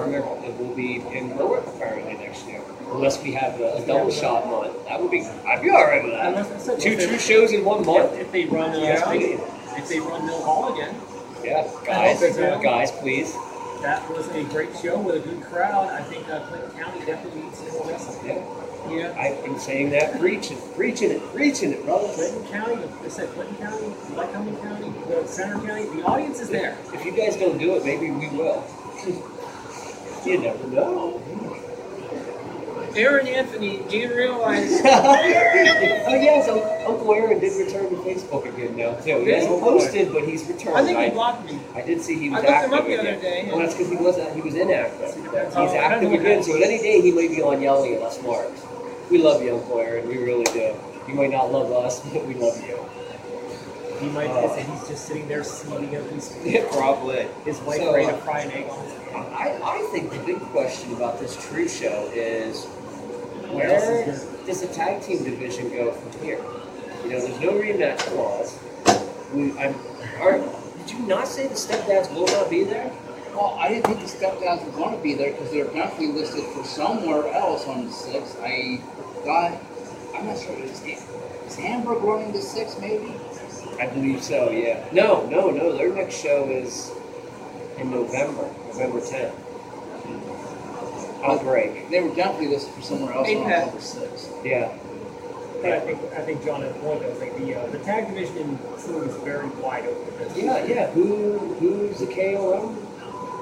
Miracle. It will be in Berwick apparently next year. Unless we have a double shot month. I'd be alright with that. 2 true shows in 1 month. If they run, if they run Mill Hall again. Yeah, guys, please. That was a great show with a good crowd. I think Clinton County definitely needs to go wrestling. Yeah. I've been saying that, preaching it, brother. Clinton County, they said Clinton County, Lycoming County, Center County, the audience is there. If you guys don't do it, maybe we will. You never know. Aaron Anthony, do you realize? Oh yeah, so Uncle Aaron did return to Facebook again now too. He hasn't posted, but he's returned. I think he blocked me. I did see he was I looked active him up the again. other day. Well, that's because he was inactive. He's Oh, active again, so at any day he might be on yelling at us marks. We love you, Uncle Aaron. We really do. You might not love us, but we love you. He might say he's just sitting there sleeping at least. Yeah, probably. His wife So, ready to fry an egg on his hand. I think the big question about this True Show is What where else is does the tag team division go from here? You know, there's no rematch clause. Did you not say the stepdads will not be there? Well, I didn't think the stepdads were going to be there because they're definitely listed for somewhere else on the 6th. I'm not sure. Is Hamburg running the 6th maybe? I believe so, yeah. No. Their next show is in November 10th. Outbreak. They were definitely listed for somewhere else on Apex. October 6th. Yeah. But I think John had a point. Though. Like the tag division in True is very wide open. Yeah. Who's the KOM?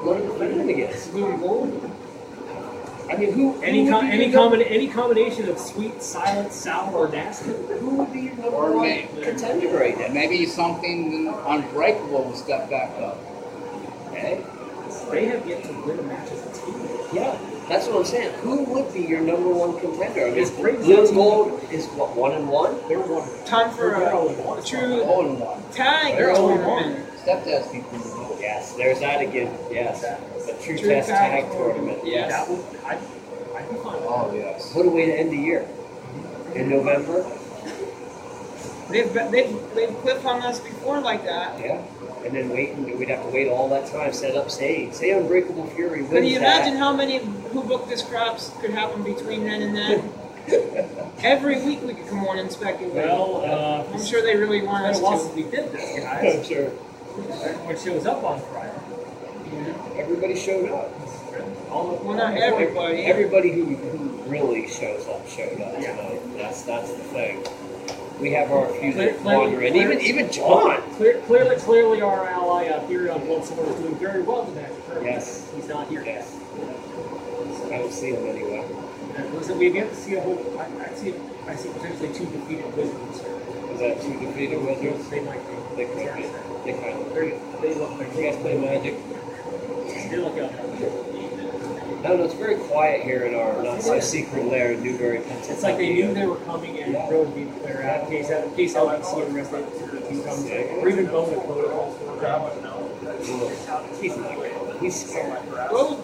What are they defending against? I mean, Any combination of sweet, silent, sour, or nasty. Who would be your number Or one maybe- contender right now? Maybe something Unbreakable will step back up. Okay. They have yet to win a match as a team. Yeah, that's what I'm saying. Who would be your number one contender? I mean, It's great Blue that and Gold is what, 1-1? They're one. Time for They're a one. true 0-1. tag They're 0-1. tournament. Stepdads people in the middle. Yes, there's that again. Yes, the True True Test Tag Tag Tournament. Yes. That would, I'd be fine with that. Oh, yes. What a way to end the year. In November. They've cliffhung us before like that. Yeah. And then we'd have to wait all that time, set up stage. Say Unbreakable Fury wins Can you imagine that. how many who booked this craps could happen between then and then? Every week we could come on and speculate. Well, I'm sure they really want it's us been a while to. since we did this, I'm guys. sure What shows up on Friday? everybody showed up. Well, not everybody. Everybody who really shows up showed up Yeah. tonight. That's the thing. We have our few Clear- that wander in. clear- Even John. Clearly, our ally Theory on Bloodsport is doing very well today. Yes. He's not here. Yes. I don't see him anyway. Listen, we've yet to see a whole. I see potentially 2 defeated wizards. Is that two defeated wizards? They might be. They could be. They kind of. They look like You guys play Magic? They look out. No, it's very quiet here in our not so secret lair in Newbury, Pennsylvania. It's like they knew they were coming and rode the clear out in case LBC and the rest of the team comes. Or even Bone with protocols. He's not good. He's scared. Well,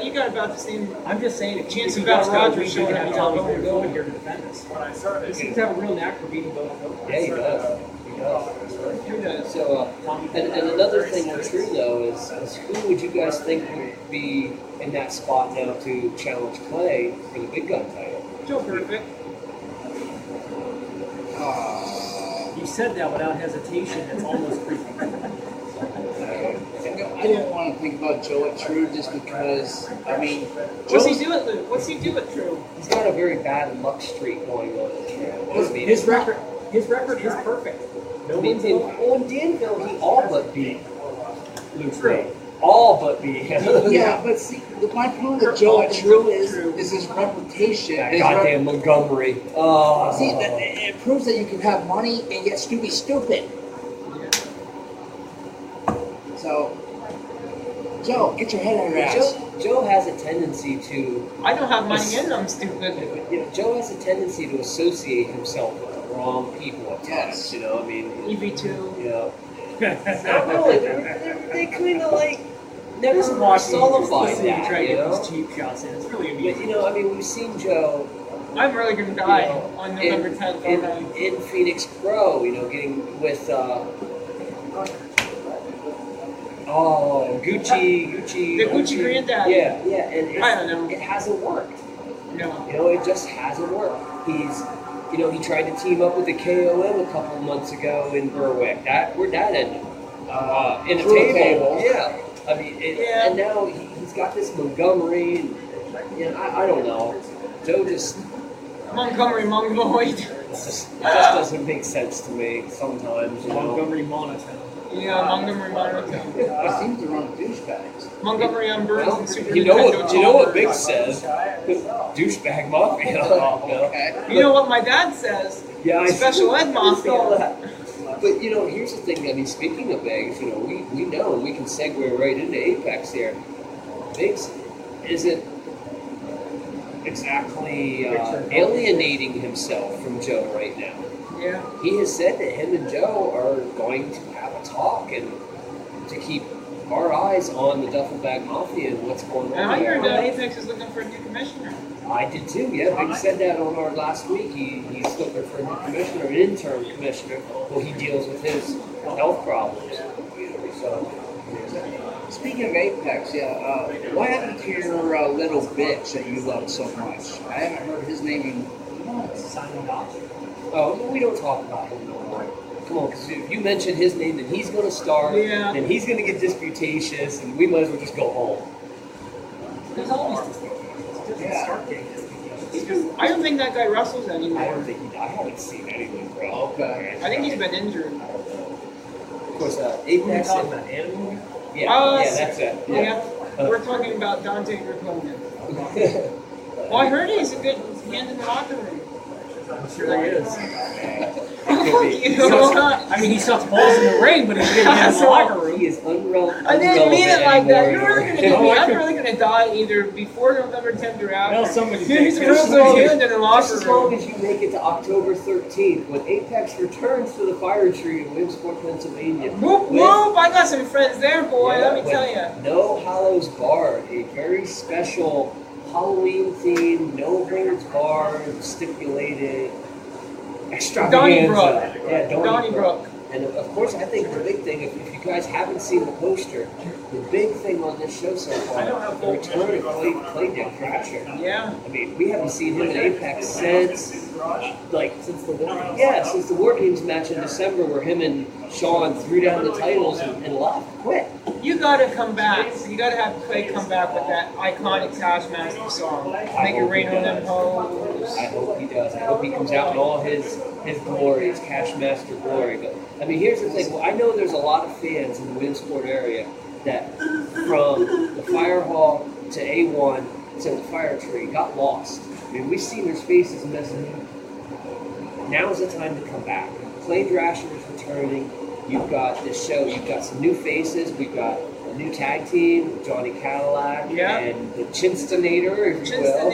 you got about the same. I'm just saying, if Chance you about guys got Rogers we showing could up, have you Tommy know, Boyd going. here to defend us. He seems to have a real knack for beating both. Yeah, he does. He does. Who does? So, and another thing that's true though is who would you guys think would be in that spot now to challenge Clay for the big gun title? Joe Perfect. You said that without hesitation. It's almost creepy. I don't want to think about Joe at True just because, I mean, What's he do at Luke? What's he do at True? He's got a very bad luck streak going on. His record is perfect. No one's on Danville, he all but beat Luke Ray. All but beat him. yeah, but see, my problem with Joe at True is his reputation. That His goddamn Montgomery. Oh. See, it proves that you can have money and yet still be stupid. So, Joe, get your head out of your ass. Joe has a tendency to. I don't have money in them, stupid. You know, Joe has a tendency to associate himself with the wrong people at times. Yes. You know, I mean, EV2. you know, not really. They kind of like never Just watching personified you that. try to You get know, these cheap shots in. It's really but amusing. you know, I mean, we've seen Joe. I'm really gonna die You know, on November 10th. in Phoenix Pro, you know, getting with Gucci. The Gucci Granddaddy. Yeah, and I don't know. it hasn't worked. No. You know, it just hasn't worked. He tried to team up with the KOM a couple of months ago in Berwick. Where'd that end? In a Through a table. table. Yeah. I mean, and now he's got this Montgomery, and I don't know. Joe just. Montgomery Mongoloid. It just doesn't make sense to me sometimes. You know? Montgomery Monotone. Yeah, Montgomery Monotone. He seems to run douchebags. Montgomery on Burns and Super You know Nintendo what Tour. Big says? Douchebag mafia. Okay. You know what my dad says? Yeah, I Special ed saw mafia. that. But you know, here's the thing. I mean, speaking of Biggs, you know, we know, and we can segue right into Apex here. Biggs isn't exactly alienating himself from Joe right now. Yeah. He has said that him and Joe are going to have a talk and to keep our eyes on the Duffel Bag Mafia and what's going on. And I heard there. that Apex is looking for a new commissioner. I did too, yeah. Big said that on our last week. He's looking for a new commissioner, an interim commissioner, while he deals with his health problems. So, Speaking of Apex, what happened to your little bitch that you love so much? I haven't heard his name in months. oh, we don't talk about him no more. Come on, because if you mention his name, then he's going to start, Yeah. and he's going to get disputatious, and we might as well just go home. There's always disputations. It doesn't start getting disputations. I don't think that guy wrestles I anymore. don't think I haven't seen anything, bro. Okay. I think he's been injured. Of course, What are you Apex. talking about? Anime? Yeah, that's it. Yeah. We're talking about Dante Draconia. Well, I heard he's a good hand in the locker room. I'm sure he is. You know? I mean, he sucks balls in the ring, but he's getting in the locker room. He is unrelated. I didn't mean it like that. You're really gonna get me. No, I I'm could- really gonna die either before November 10th or after. Well, somebody's He's getting a real good hand in the locker Just as long room. as you make it to October 13th, when Apex returns to the Fire Tree in Williamsport, Pennsylvania. Whoop with- whoop! I got some friends there, boy. yeah, Let me with tell you. No Hallows Barred, a very special Halloween themed, no holds barred, stipulated extravaganza. Donnybrook. Yeah, Donnybrook. And of course, I think the big thing, if you guys haven't seen the poster, the big thing on this show so far, the return of Clay Dick Thrasher. Yeah. I mean, we haven't seen him in Apex since the war. Yeah, since the War Games match in December where him and Sean threw down the titles and left, quit. You gotta come back. You gotta have Clay come back with that iconic Taskmaster song. Make it rain on them hoes. I hope he does. I hope he comes out in all his glory, his Cashmaster glory. But I mean, here's the thing. Well, I know there's a lot of fans in the Williamsport area that from the Fire Hall to A1 to the Fire Tree got lost. I mean, we've seen their faces missing. Now is the time to come back. Clay Thrasher is returning. You've got this show. You've got some new faces. We've got a new tag team, Johnny Cadillac and the Chinstonator, if you will.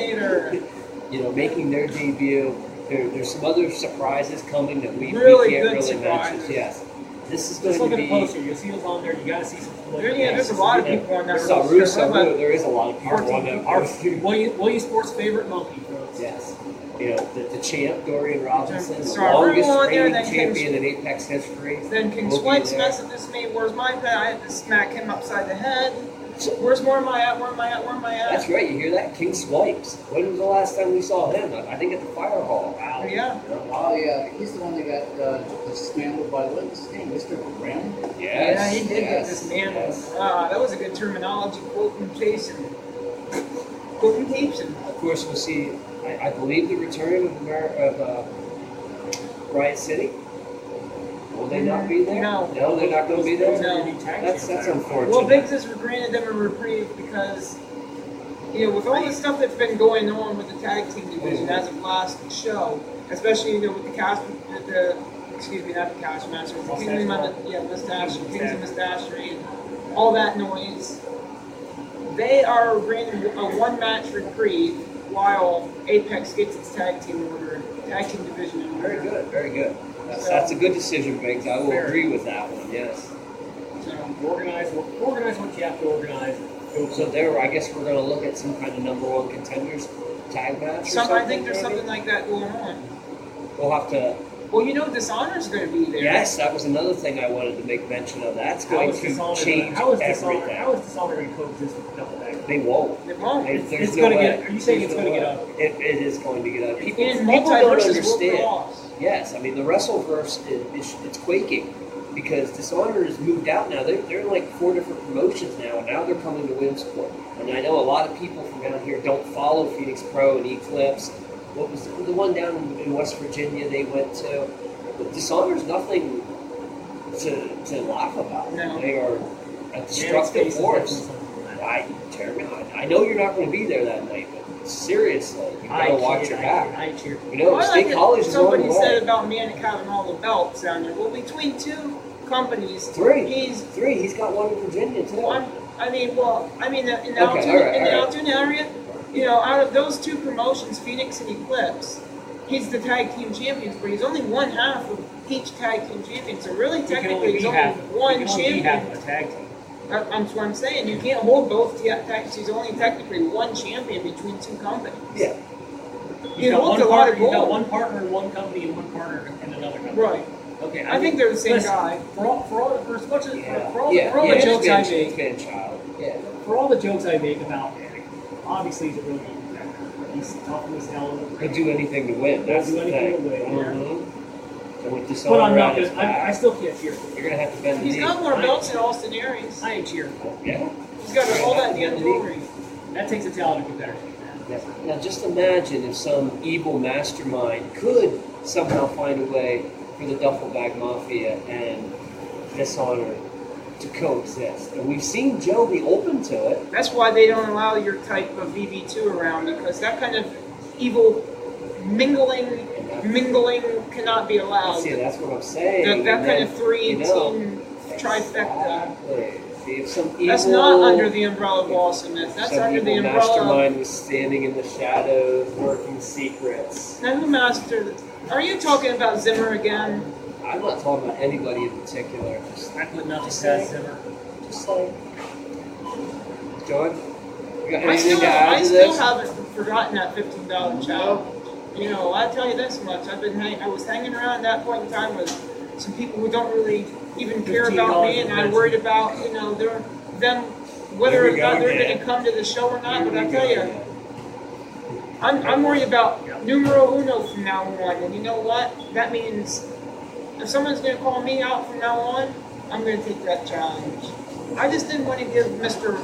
You know, making their debut. There's some other surprises coming that we can't really mention. Yes. This is going to be. Just look at the poster. You'll see what's on there. You got to see some. There's a lot of people on that poster. There is a lot of people on that poster. William Sports' favorite monkey. Yes. You know, the champ, Dorian Robinson, the Sorry, longest reigning champion in Apex history. Then King Swipes messages me, where's my pet? I had to smack him upside the head. Where am I at? That's right, you hear that? King Swipes. When was the last time we saw him? I think at the Fire Hall. Wow. Yeah. Oh, yeah. He's the one that got dismantled by, what's his name? Mr. Brown? Yes. Yeah, he did get dismantled. Yes. That was a good terminology, quotation. Of course, we'll see, I believe, the return of Riot City. Will they not be there? No. No, they're not going to be there? No. That's unfortunate. Well, Biggs has granted them a reprieve because, you know, with all the stuff that's been going on with the tag team division as of last show, especially, you know, with excuse me, not the Cashmaster, the Mustache, Kings of Mustachery, all that noise. They are granted a one-match reprieve while Apex gets its tag team division in order. Very good, very good. That's a good decision, Biggs. I will agree with that one, yes. So organize what you have to organize. So there, I guess we're going to look at some kind of #1 contenders tag match or something. I think there's something like that going on. We'll have to... Well, you know, Dishonor's going to be there. Yes, that was another thing I wanted to make mention of. That's going to change everything. How is Dishonor going to coexist with the double tag? They won't. It won't. It's going to get. Are you saying it's going to get up? It is going to get up. People don't understand. Yes, I mean the Wrestleverse it's quaking because Dishonor has moved out now. They're in like 4 different promotions now, and now they're coming to Williamsport. And I know a lot of people from down here don't follow Phoenix Pro and Eclipse. What was the one down in West Virginia they went to? But Dishonor's nothing to laugh about. No. They are a destructive force. I know you're not going to be there that night, but seriously, you gotta watch your back. cheer. You know, State College is on the way. Somebody said about Manic having all the belts down there. Well, between 2 companies, Three. He's got one in Virginia too. In the Altoona area, you know, out of those 2 promotions, Phoenix and Eclipse, he's the tag team champions, but he's only one half of each tag team champion. So really, technically, he's only one champion. Half of a tag team. That's what I'm saying. You can't hold both tag teams. He's only technically one champion between 2 companies. Yeah. You've got one partner in one company and one partner in another company. Right. Okay. I think they're the same guy. For all the jokes I make about Manic, obviously he's a really good competitor. He's tough as hell. He'll do anything to win. That's the thing. And with Dishonor, but I'm not gonna. I still can't cheer. You're gonna have to bend the knee. He's got more belts than Austin Aries. I ain't cheering. Yeah. He's got all that inventory. That takes a talented competitor. Yeah. Now just imagine if some evil mastermind could somehow find a way for the Duffel Bag Mafia and Dishonor to coexist. And we've seen Joe be open to it. That's why they don't allow your type of VV2 around, because that kind of evil mingling cannot be allowed. See, that's what I'm saying. That kind of 3-team trifecta. If some evil, that's not under the umbrella of Awesomeness. That's under the umbrella mastermind was standing in the shadows, working secrets. Now, who mastered? Are you talking about Zimmer again? I'm not talking about anybody in particular. I put nothing past Zimmer. Just like John, you got I anything to add to this? still haven't forgotten that $15 challenge. You know, I'll tell you this much. I was hanging around at that point in time with some people who don't really even care about me, and I'm worried about them whether or not they're going to come to the show or not. But I tell you, I'm worried about numero uno from now on, and you know what? That means if someone's going to call me out from now on, I'm going to take that challenge. I just didn't want to give Mr.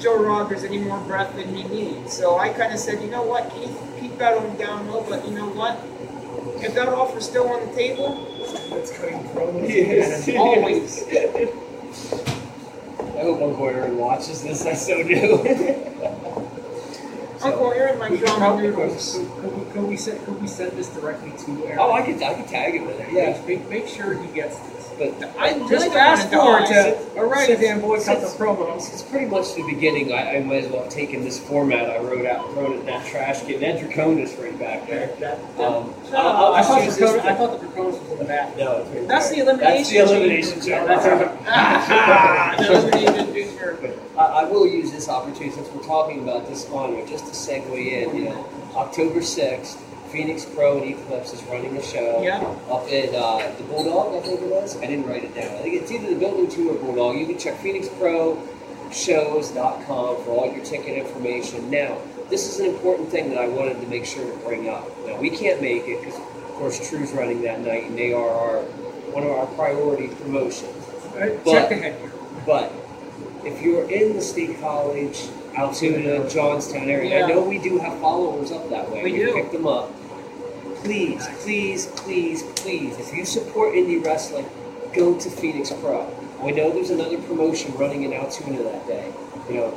Joe Rogers any more breath than he needs. So I kind of said, you know what, Keith, keep that on down low, but you know what? If that offer's still on the table, That's cutting promos. Yes. always. I hope Uncle Aaron watches this. I so do. Uncle Aaron might draw my noodles. Could we send this directly to Aaron? Oh, I could tag him in it. Yeah. Make sure he gets this. But I really Just don't fast want to forward die. to, all right, Dan Boy cut the Since- promos. it's pretty much the beginning. I might as well have taken this format I wrote out, thrown it in that trash can. That Draconis right back there. I'll I thought just use this. the Draconis was in the back. No, it's right That's there. the That's the elimination show. The eliminated junior. But I will use this opportunity since we're talking about this honor, just to segue in. October 6th, Phoenix Pro and Eclipse is running a show Yeah. up at the Bulldog, I think it was. I didn't write it down. I think it's either the Building 2 or Bulldog. You can check PhoenixProShows.com for all your ticket information. Now, this is an important thing that I wanted to make sure to bring up. Now, we can't make it because, of course, True's running that night, and they are one of our priority promotions. Check the headgear. But if you're in the State College, Altoona, Johnstown area, Yeah. I know we do have followers up that way. We do. Pick them up. Please, please, please, please, if you support indie wrestling, go to Phoenix Pro. We know there's another promotion running in Altoona that day.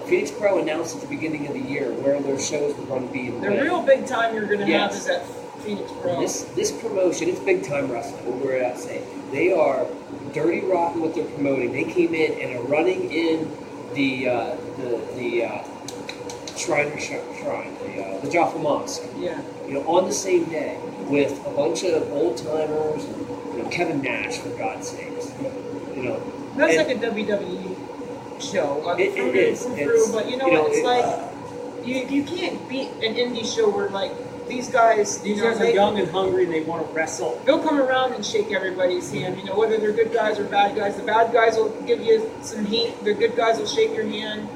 Phoenix Pro announced at the beginning of the year where their shows were going to be. In The real big time you're going to have Yes. is at Phoenix Pro. This promotion, it's big time wrestling. What we're at saying, they are dirty rotten what they're promoting. They came in and are running in the Shrine, the Jaffa Mosque. Yeah. On the same day with a bunch of old timers, and Kevin Nash for God's sakes. That's And- like a WWE show. It is. It's- but it's it's like you can't beat an indie show where like these guys Are young and hungry and they want to wrestle. they'll come around and shake everybody's hand. Whether they're good guys or bad guys. The bad guys will give you some heat. The good guys will shake your hand.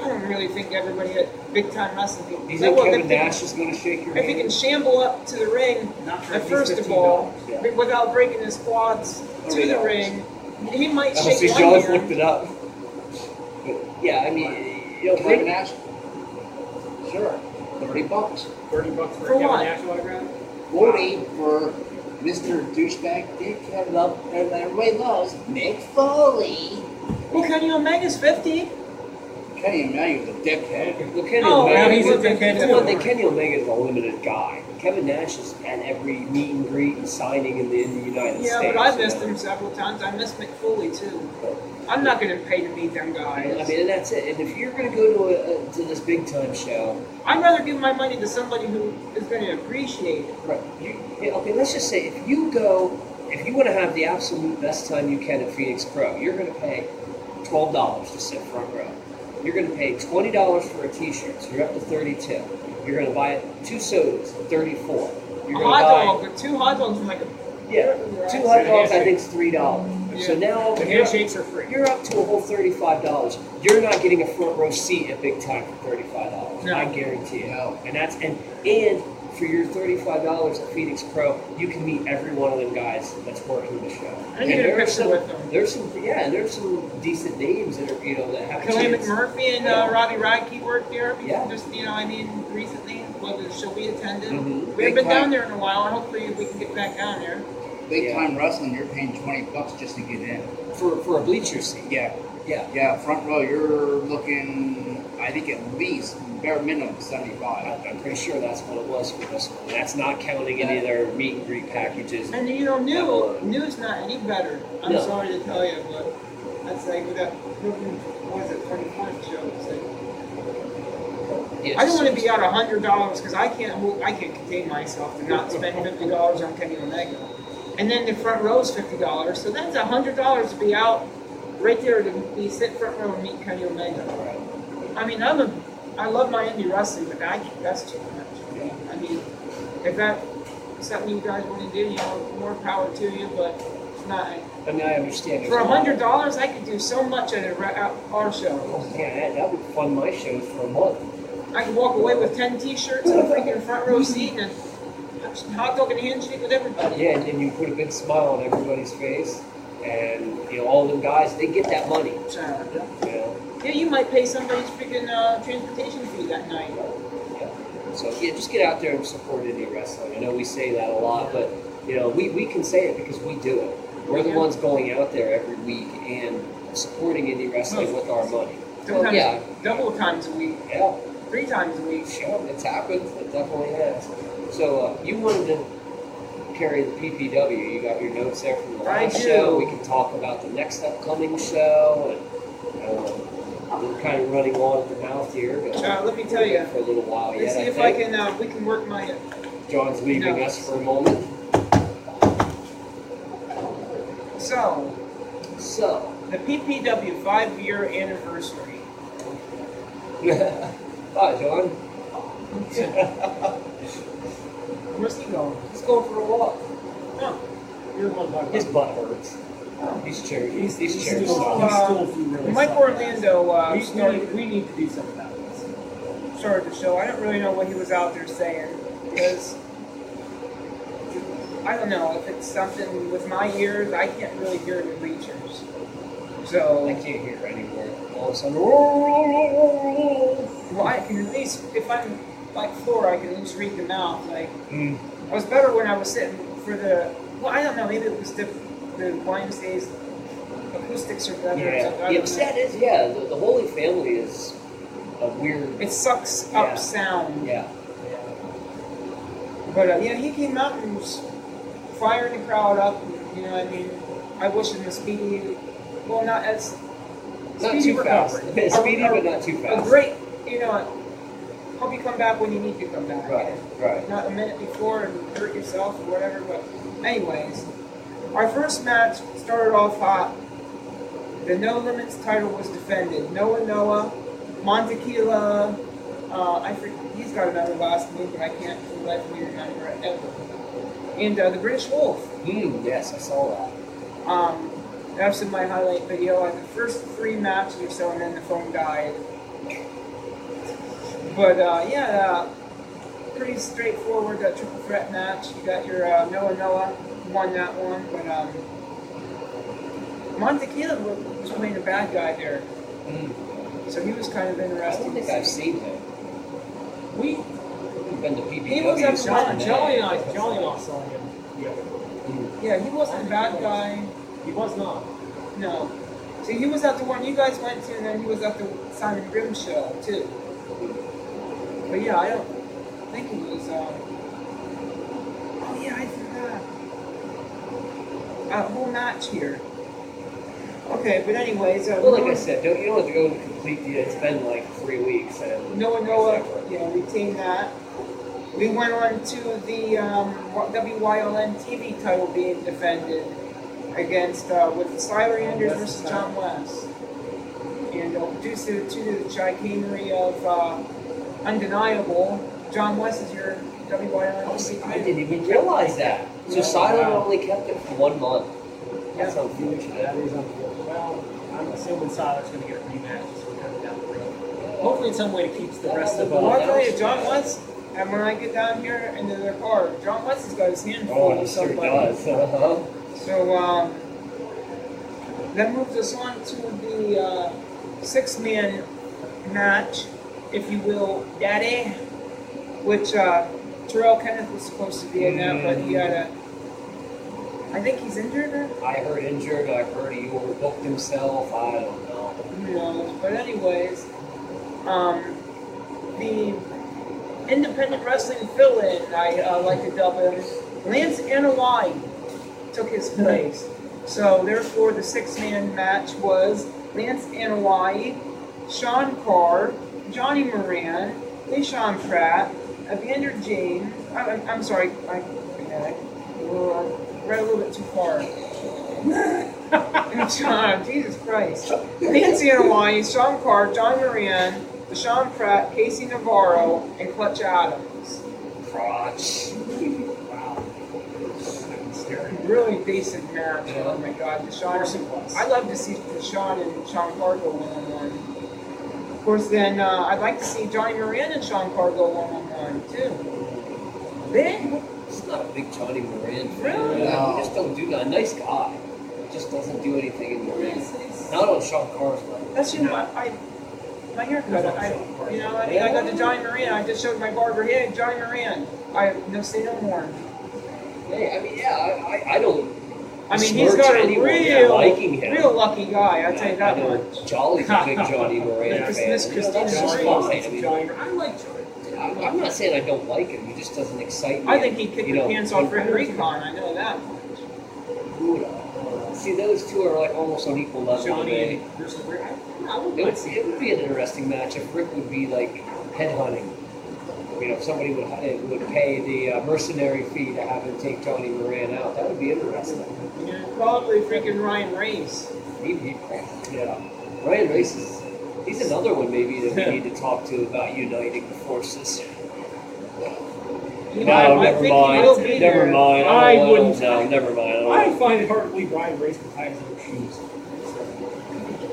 I don't really think everybody at big time wrestling. Do you think Kevin Nash is going to shake your If he hand? can shamble up to the ring, Not for at least first of all, $15, yeah. without breaking his quads to the $30. ring, he might Oh, shake see, one John's hand. looked it up. But, yeah, I mean, Kevin Nash? Sure. $30. $30 for For a Kevin what? Nash autograph. 40 for Mr. Douchebag Dick and everybody loves Mick Foley. Well, Kenny Omega's 50. Kenny Omega's a dickhead. Well, Kenny Oh, Omega, now he's a for dickhead one thing, too. Kenny Omega is a limited guy. Kevin Nash is at every meet and greet and signing in the United Yeah, States. but I've missed him several times. I missed McFoley too. I'm not going to pay to meet them guys. I mean, and that's it. And if you're going to go to this big time show, I'd rather give my money to somebody who is going to appreciate it. right? Okay, let's just say if you want to have the absolute best time you can at Phoenix Pro, you're going to pay $12 to sit front row. You're going to pay $20 for a T-shirt, so you're up to $32. You're going to buy 2 sodas, $34. You're A going hot to buy dog, but 2 hot dogs for like a yeah, 2 hot dogs. I think is $3. So now The handshakes are free. you're up to a whole $35. You're not getting a front row seat at big time for $35. No. I guarantee it. No. And that's and for your $35 at Phoenix Pro, you can meet every one of them guys that's working the show. And you get a there are picture with them. There's some decent names that are that have a Kelly chance. McMurphy and Robbie Radke worked here. Yeah. Just recently, the show we attended. Mhm. We haven't been Big time. down there in a while, and hopefully we can get back down there. Big time wrestling, you're paying $20 just to get in. for a bleacher seat. Yeah, Yeah. front row, you're looking, I think at least, bare minimum, 75. I'm pretty sure that's what it was for this one. That's not counting any of their meet and greet packages. And New's not any better. I'm No. sorry to tell you, but that's like with that. What was it? 24th show. It's like, Yeah, I don't want to be out $100 because I can't contain myself to not spend $50 on Kenny Omega. And then the front row is $50, so that's $100 to be out right there to be sit front row and meet Kenny Omega. I mean, I love my indie wrestling, but that's too much. I mean, if that something you guys want to do, you know, more power to you. But it's not. I mean, I understand. For $100, I could do so much at our show. Yeah, that would fund my shows for a month. I could walk away with 10 T-shirts and a freaking front row seat and hot dog and handshake with everybody. Yeah, and you put a big smile on everybody's face, and you know all them guys, they get that money. So, You know. yeah, you might pay somebody's freaking transportation fee that night. Yeah. So yeah, just get out there and support indie wrestling. I know we say that a lot, but you know we can say it because we do it. We're the ones going out there every week and supporting indie wrestling with our money. Sometimes yeah. double times a week, Yeah, 3 times a week. sure, it's happened. It definitely has. So you wanted to carry the PPW. You got your notes there from the I last do. show. We can talk about the next upcoming show, and we're kind of running on at the mouth here. But Let me tell you. for a little while Let's yet. see if I can. We can work my. John's leaving No. us for a moment. So So, the PPW 5-year anniversary. hi John. Where's he going? Let's go for a walk. Oh, You're the one talking His about. butt hurts. These chairs, He's these chairs still, suck. he's still really Mike suck. Orlando We need to do something about this. started the show. I don't really know what he was out there saying because I don't know if it's something with my ears. I can't really hear the bleachers. So I can't hear anymore. All of a sudden, well, I can at least if I'm like floor, I can at least read them out. Like mm, I was better when I was sitting for the. Well, I don't know. Maybe it was the Wednesdays acoustics or whatever. yeah. I Yeah, don't but know. that is, yeah, the Holy Family is a weird, It sucks Yeah. up sound. yeah. But yeah, he came out and was firing the crowd up. You know, I mean, I wish him a speedy, well, not as Not speedy too fast. recovery. Speedy, A- but not too A fast. great, you know, hope you come back when you need to come back. Right, right. Not a minute before and hurt yourself or whatever. But anyways, our first match started off hot. The No Limits title was defended. Noah, Montequila, I forget, he's got another last name, but I can't for the life of me remember it ever. And the British Wolf. Yes, I saw that. That's in my highlight video. Like the first 3 matches or so, and then the phone died. But pretty straightforward triple threat match. You got your Noah won that one, but Montequila was playing a bad guy there, so he was kind of I interesting. don't think I've seen him. We We've been to PPW. He was at sometime. Johnny and I saw him the other day. Yeah, he wasn't a bad guy. He was not. No. See, he was at the one you guys went to, and then he was at the Simon Grimm show too. But yeah, I don't think it was. Oh yeah, I forgot. A whole match here. Okay, but anyways, Well, like I said, you don't have to go into complete detail. It's been like 3 weeks. And Noah, yeah, retained that. We went on to the WYLN TV title being defended against with Slyler Anders versus John West. And due to the chicanery of Undeniable, John West is your WYLN TV. I didn't even realize that. So Silent only kept it for 1 month. That's That unfortunate. is unfortunate. Well, I'm assuming Siler's going to get a rematch as we go down the road. Hopefully, in some way, it keeps the rest of Well, I'll them. tell you, John West, and when I get down here into their car, John West has got his hand full Oh, with it sure somebody. does. Uh-huh. So, that moves us on to the 6-man match, if you will, Daddy, which Terrell Kenneth was supposed to be in that, but he had I think he's injured or I heard injured. I heard he overbooked himself. I don't know. who knows. But anyways, the independent wrestling fill-in, I like to dub him, Lance Anoa'i took his place. So therefore, the 6-man match was Lance Anoa'i, Sean Carr, Johnny Moran, LeSean Pratt, Evander James. I'm sorry, I read a little bit too far. Jesus Christ. Lance Anoa'i, Sean Carr, John Moran, LeSean Pratt, Casey Navarro, and Clutch Adams. Crotch. Wow. really basic match. Yeah. Oh my God, Deshaun. I'd love to see Deshaun and Sean Cargill one-on-one. Of course, then I'd like to see Johnny Moran and Sean Cargill one-on-one too. Big? It's not a big Johnny Moran fan. Really? No. He just don't do that. Nice guy. Just doesn't do anything in the ring. Not on Sean Carr's level. That's my haircut. I got the Johnny Moran. I just showed my barber, hey, Johnny Moran. No, say no more. Hey, I mean, yeah, I don't. I mean, he's got a liking him. real lucky guy. I'll tell you that I know much. Jolly's a big Johnny Moran fan. Miss Christina That's Marie. fine. I mean, I like Johnny. I'm not saying I don't like him. He just doesn't excite me. I think he'd kick You the know, pants off Rick Recon. I know that. Who would see, those two are like almost on equal level Johnny today. versus Rick. It would be an interesting match if Rick would be like headhunting. You know, if somebody would pay the mercenary fee to have him take Johnny Moran out. That would be interesting. Yeah, probably freaking Ryan Race. Yeah. Ryan Race he's another one maybe that we need to talk to about uniting the forces. You No, know, I never think mind. he will be Never there. mind. I wouldn't. No, never mind. I find it hard to believe Brian Race can tie his own shoes.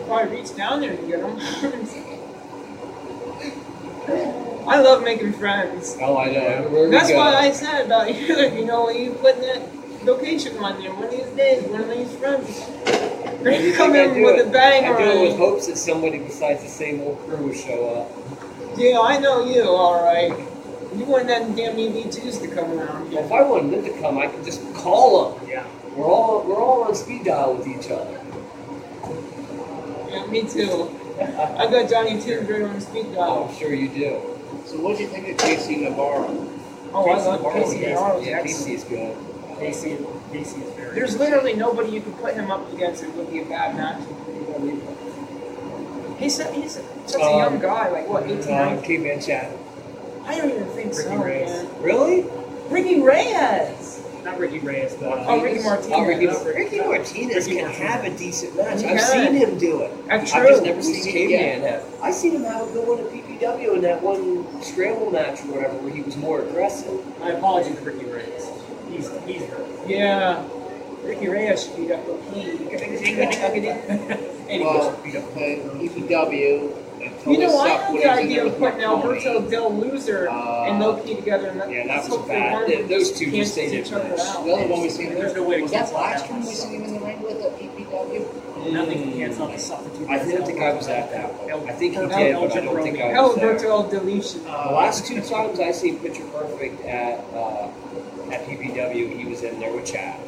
Probably reach down there and get him. I love making friends. Oh, I know. Where we That's go. why I said about you. You know, you putting that location on there. One of these days, one of these friends. You They think come I in do with it- a bang I do it with on. hopes that somebody besides the same old crew will show up. Yeah, I know you, alright. You want them damn EV2s to come around. Well, if I wanted them to come, I could just call them. Yeah. We're all on speed dial with each other. Yeah, me too. I got Johnny Too right on speed Oh, dial. I'm sure you do. So what do you think of JC Navarro? Oh, I love Casey Navarro. Yeah, Casey is good. Casey is very. There's literally nobody you could put him up against that would be a bad match. He's such a young guy, like what, 18, 19? Caveman Chad. I don't even think so, Ricky Reyes. man. Really? Ricky Reyes! Not Ricky Reyes, but Oh, Ricky Martinez. Oh, Ricky Ricky Martinez can Martinez. have a decent match. He I've can. seen him do it. That's I've true. just never seen Caveman have. I seen him have a good one at PPW in that one scramble match or whatever where he was more aggressive. my apologies to Ricky Reyes. He's hurt. Yeah. Ricky Reyes should beat up O'Keefe. Well, EPW. You know, I sucked had when the he was in idea there of with putting Marconi. Alberto Del Loser and Loki together, and Yeah, that let's was hope they bad. won. Those two just Cancel stayed each other at out. The other one we seen There's no way to was that cancel last that one we one. seen him in the ring with at EPW? Nothing can cancel out the substitute. I don't think I was at that one. I think he did, but I don't think I was there. Alberto Deletion. The last two times I seen Picture Perfect at PPW, he was in there with Chad.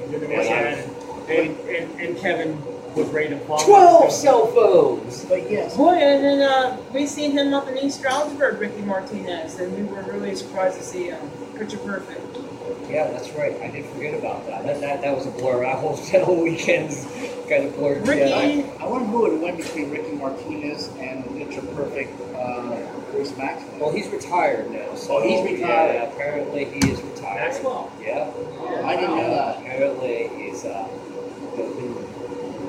And Kevin was ready to follow. 12 cell phones! But yes, Boy, and then we seen him up in East Stroudsburg, Ricky Martinez, and we were really surprised to see him. Picture Perfect. Yeah, that's right. I did forget about that. That was a blur. That whole weekend's kind of blurred together. Ricky, I wonder who it went between Ricky Martinez and Picture Perfect Bruce Maxwell. Well, he's retired now. So Oh, he's retired. Yeah, apparently he is retired. Maxwell. Yeah. I didn't know that. Apparently he's been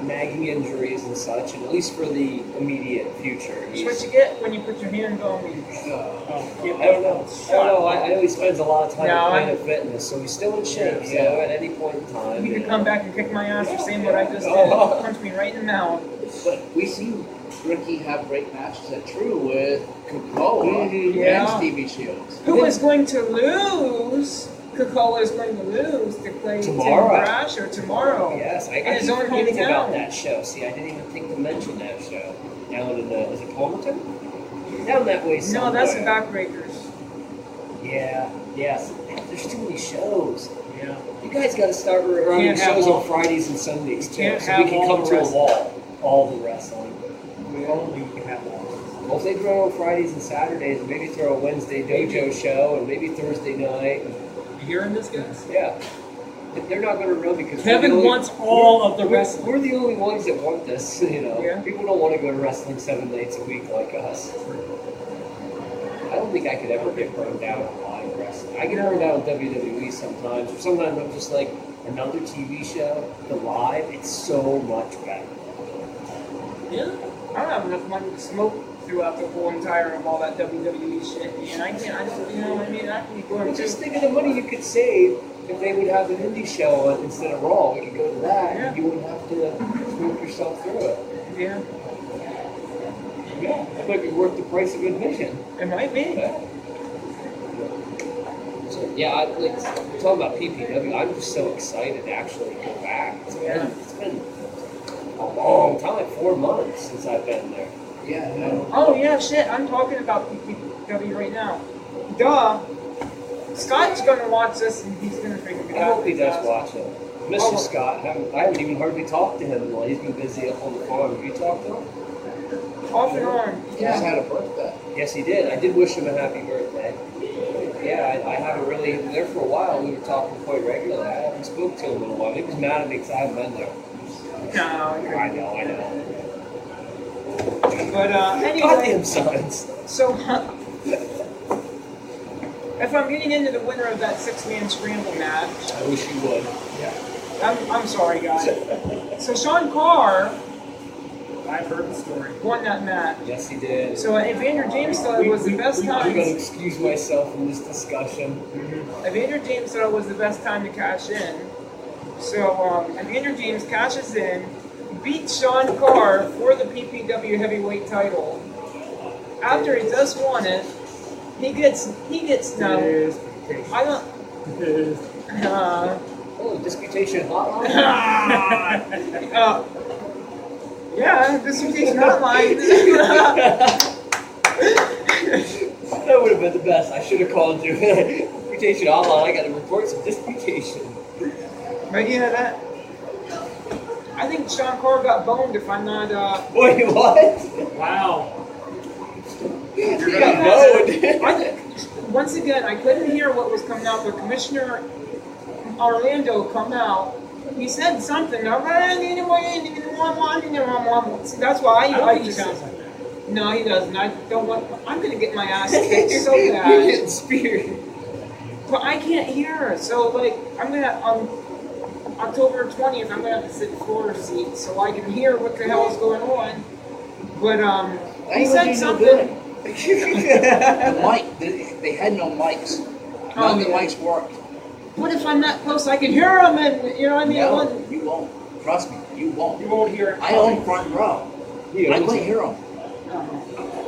nagging injuries and such, and at least for the immediate future. that's what you get when you put your hand on me. I don't know. I know he spends a lot of time No, at Planet Fitness, so he's still in shape. So at any point in time, You could come back and kick my ass for saying what I just did. Oh. Punch me right in the mouth. But we seen Ricky have great matches at True with Kukoa Yeah. and Stevie Shields. Who is going to lose? Coca-Cola is going to lose to play Tomorrow. Tim Brasher tomorrow. Yes, I In his keep own forgetting about hometown. that show. See, I didn't even think to mention that show. Down in is it Palmerton? Down that way No, somewhere. that's the Backbreakers. Yeah, yes. There's too many shows. Yeah. You guys got to start running Can't have shows all- on Fridays and Sundays too, can't so have we can all come the to a wrestling. wall. All the wrestling. We only have one. Well, if they throw on Fridays and Saturdays, and maybe throw a Wednesday dojo show, and maybe Thursday night. And, You hearing this, guys? yeah. But they're not going to run because we're Kevin the only- wants all of the we're- wrestling. We're the only ones that want this, you know. Yeah. People don't want to go to wrestling 7 nights a week like us. I don't think I could ever get burned out on live wrestling. I get burned out on WWE sometimes, or sometimes I'm just like another TV show. The live, it's so much better. Yeah. I don't have enough money to smoke throughout the whole entire of all that WWE shit. And I can't, I don't, you know what I mean? I can be going Well, to. just think of the money you could save if they would have an indie show on instead of Raw. We could go to that, Yeah. and you wouldn't have to work yourself through it. Yeah, Yeah, that might be worth the price of admission. it might be. So, yeah, like talking about PPW, I'm just so excited to actually go back. It's been a long time, 4 months since I've been there. Yeah, no. Oh yeah, shit! I'm talking about PPW right now. Duh. Scott's gonna watch this and he's gonna figure it I out. hope he does watch it. Mr. Scott, I haven't even hardly talked to him while he's been busy up on the farm. Have you talked to him? Off and on. He just had a birthday. Yes, he did. I did wish him a happy birthday. Yeah, I haven't really, there for a while, we were talking quite regularly. I haven't spoke to him in a while. He was mad at me because I haven't been there. No, I know. but anyway. Goddamn signs. So, if I'm getting into the winner of that 6-man scramble match, I wish you would. I'm sorry, guys. So Sean Carr I've heard the story. won that match. Yes, he did. So Evander James thought it was the best I'm going to time. excuse myself from this discussion. Evander James thought it was the best time to cash in. So Evander James cashes in, beats Sean Carr for the PPW heavyweight title. After he just won it, he gets now. I don't. Oh, disputation hotline? Yeah, dissertation hotline. That would have been the best. I should have called you. Disputation hotline. I got to report some disputation. But yeah, that. I think Sean Carr got boned if I'm not. Wait, what? Wow. He got boned. Once again, I couldn't hear what was coming out, but Commissioner Orlando come out. He said something. That's why I don't I think he just. sounds like that. No, he doesn't. I don't want. I'm gonna get my ass kicked so You're bad. getting speared. But I can't hear her. So like, I'm gonna on October 20th. I'm gonna have to sit in the floor seat so I can hear what the hell is going on. But he said something. The mic, they had no mics. None of the mics worked. What if I'm that close? I can hear him, and you know what I mean. No, you won't. Trust me, you won't. You won't hear it. I own front row. I couldn't hear them.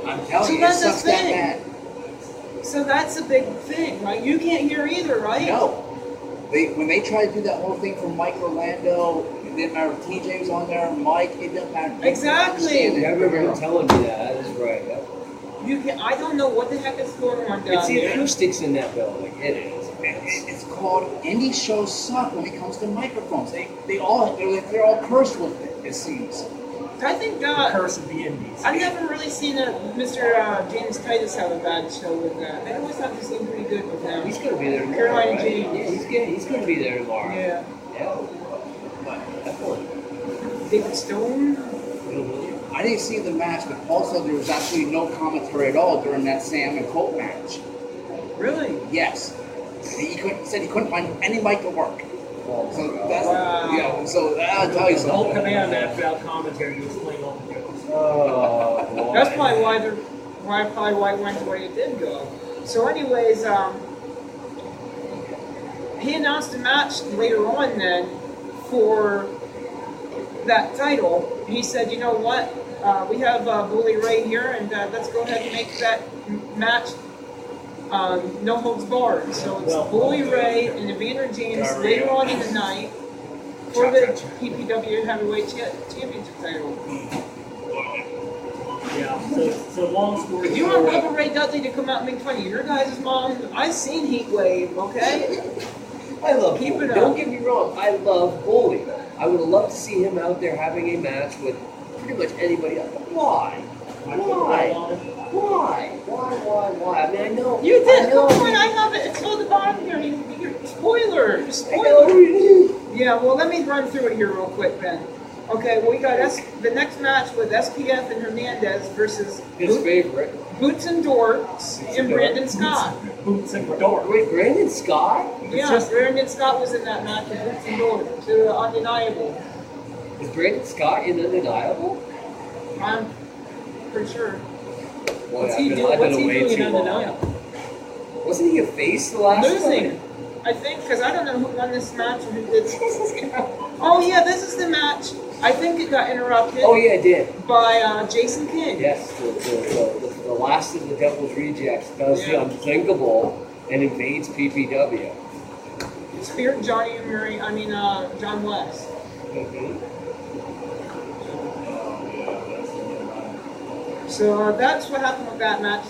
I'm telling So you, it that's the sucks that thing. bad. So that's a big thing, right? You can't hear either, right? No. When they tried to do that whole thing for Mike Orlando, it didn't matter if TJ was on there, Mike, it didn't matter. Exactly. I remember him telling me that. That is right. Yep. You can. I don't know what the heck is going on down It's the there. acoustics in that building. It is. It's called indie shows suck when it comes to microphones. They're all cursed with it. It seems. I think Curse of the Indies. I've never really seen Mr. James Titus have a bad show with that. They always have to seem pretty good with him. He's going to be there tomorrow. Carolina right? James. Yeah, he's going to be there tomorrow. Yeah. Yeah. But definitely. David Stone. I didn't see the match, but Paul said there was actually no commentary at all during that Sam and Colt match. Really? Yes. Said he couldn't find any mic to work. So that's yeah. So I'll tell you The whole something. command that without commentary to explain all the jokes. Oh, boy. That's probably why it went the way it did go. So, anyways, he announced a match later on then for that title. He said, "You know what? We have Bully Ray here, and let's go ahead and make that match no holds barred." So it's Bully Ray and Evander James later on in the night for the PPW Heavyweight Championship title. Yeah. So long story You want short. Bubba Ray Dudley to come out and make fun of your guys' mom? I've seen Heat Wave, okay? I love Keep Bully. it up. Don't get me wrong. I love Bully. I would have loved to see him out there having a match with pretty much anybody else. But why? Why? I mean, I know. You did. I know. Come on, I have it. It's on the bottom here. Spoilers. I know who it is. Yeah, well, let me run through it here real quick, Ben. Okay, well, we got the next match with SPF and Hernandez versus His favorite. Boots and Dorks and Brandon Scott. Boots and door. Wait, Brandon Scott? Yeah, Brandon Scott was in that match with Boots and Dorks. Undeniable. Is Brandon Scott in Undeniable? I'm pretty sure. What's I've he been, doing? I've What's been he away doing in too long. Undeniable? Wasn't he a face the last Losing. time? I think, because I don't know who won this match or who did. Oh yeah, this is the match. I think it got interrupted Oh yeah, it did. by Jason King. Yes, the last of the Devil's Rejects does the unthinkable and invades PPW. Speared John West. So that's what happened with that match.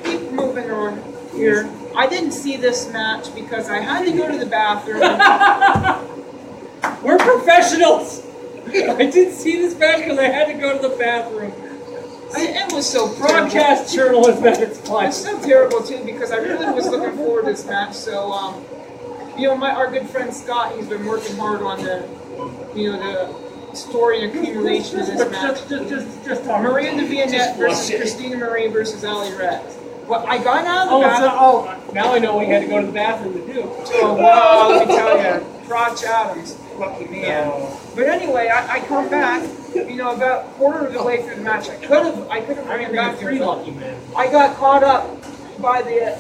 Keep moving on here. I didn't see this match because I had to go to the bathroom. We're professionals. I didn't see this match because I had to go to the bathroom. It was so Broadcast journalism at its It's finest. so terrible too because I really was looking forward to this match. So, our good friend Scott, he's been working hard on the story and accumulation of this match. Just talk. Miranda Vianette Just versus watch it. Christina Marie versus Ali Rex. Well, I got out of the bathroom. Now I know we had to go to the bathroom to do. Oh, wow, let me tell you, Crotch Adams, lucky man. But anyway, I come back, about quarter of the way through the match. I could have ran back Three to lucky men. I got caught up by the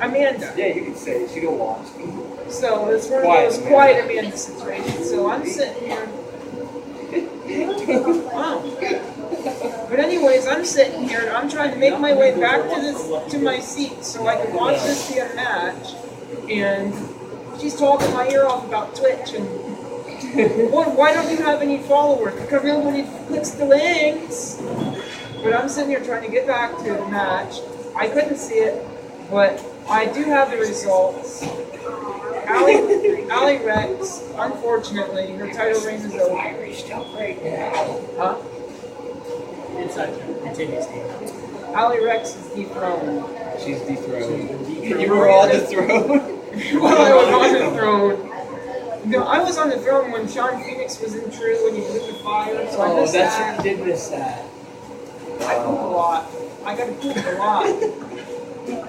Amanda. Yeah, you can say it. She don't watch. So it's one of Quiet those Amanda. quiet Amanda situations. So I'm sitting here. Wow. But anyways, I'm sitting here. I'm trying to make my way back to my seat so I can watch this be a match. And she's talking my ear off about Twitch and why don't you have any followers? Because nobody clicks the links. But I'm sitting here trying to get back to the match. I couldn't see it, but I do have the results. Ali Rex, unfortunately, her title reign is over. Huh? Inside joke. Continue, Steve. Ali Rex is dethroned. She's dethroned. dethroned. You were on the throne. Well, I was on the throne. No, I was on the throne when Sean Phoenix was in True when he lit the fire. So I Oh, missed that's that. you did miss that. I poop a lot. I got to poop a lot.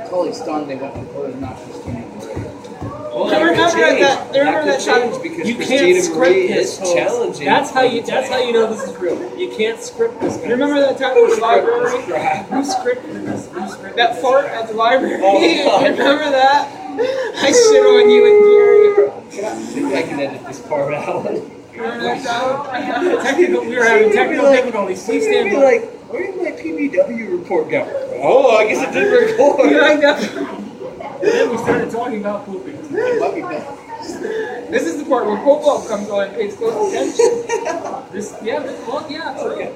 Totally stunned they went and put it not Christina Marie. Well, Remember that could change. that change time- because You can't Christina script Marie this, is folks. challenging. That's how you know this is real. You can't script this. You remember that time at the library? Crap. Who scripted this? That fart at the library? Oh, God. Remember that? I shit on you and Gary. I can edit this part out. Remember that time? We were having technical difficulties. Please stand Be by. like, where did my PBW report go? Oh, I guess it did record. You like that? Then we started talking about pooping. It might be bad. This is the part where Popo comes on and pays close attention. This is true.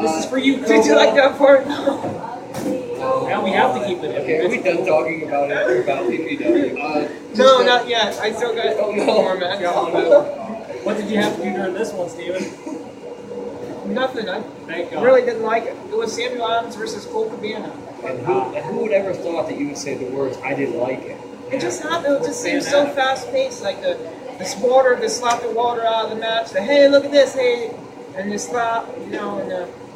This is for you, Did you Coco. like that part? Now we have to keep it in. Okay, are we done talking about PPW? No, not yet. I still got more matches. What did you have to do during this one, Steven? Nothing. I Thank God. really didn't like it. It was Samuel Adams versus Cole Cabana. And who would ever thought that you would say the words, I didn't like it? It just happened. It just seemed so fast paced. Like the slap the water out of the match. The hey, look at this, hey, and the slap, and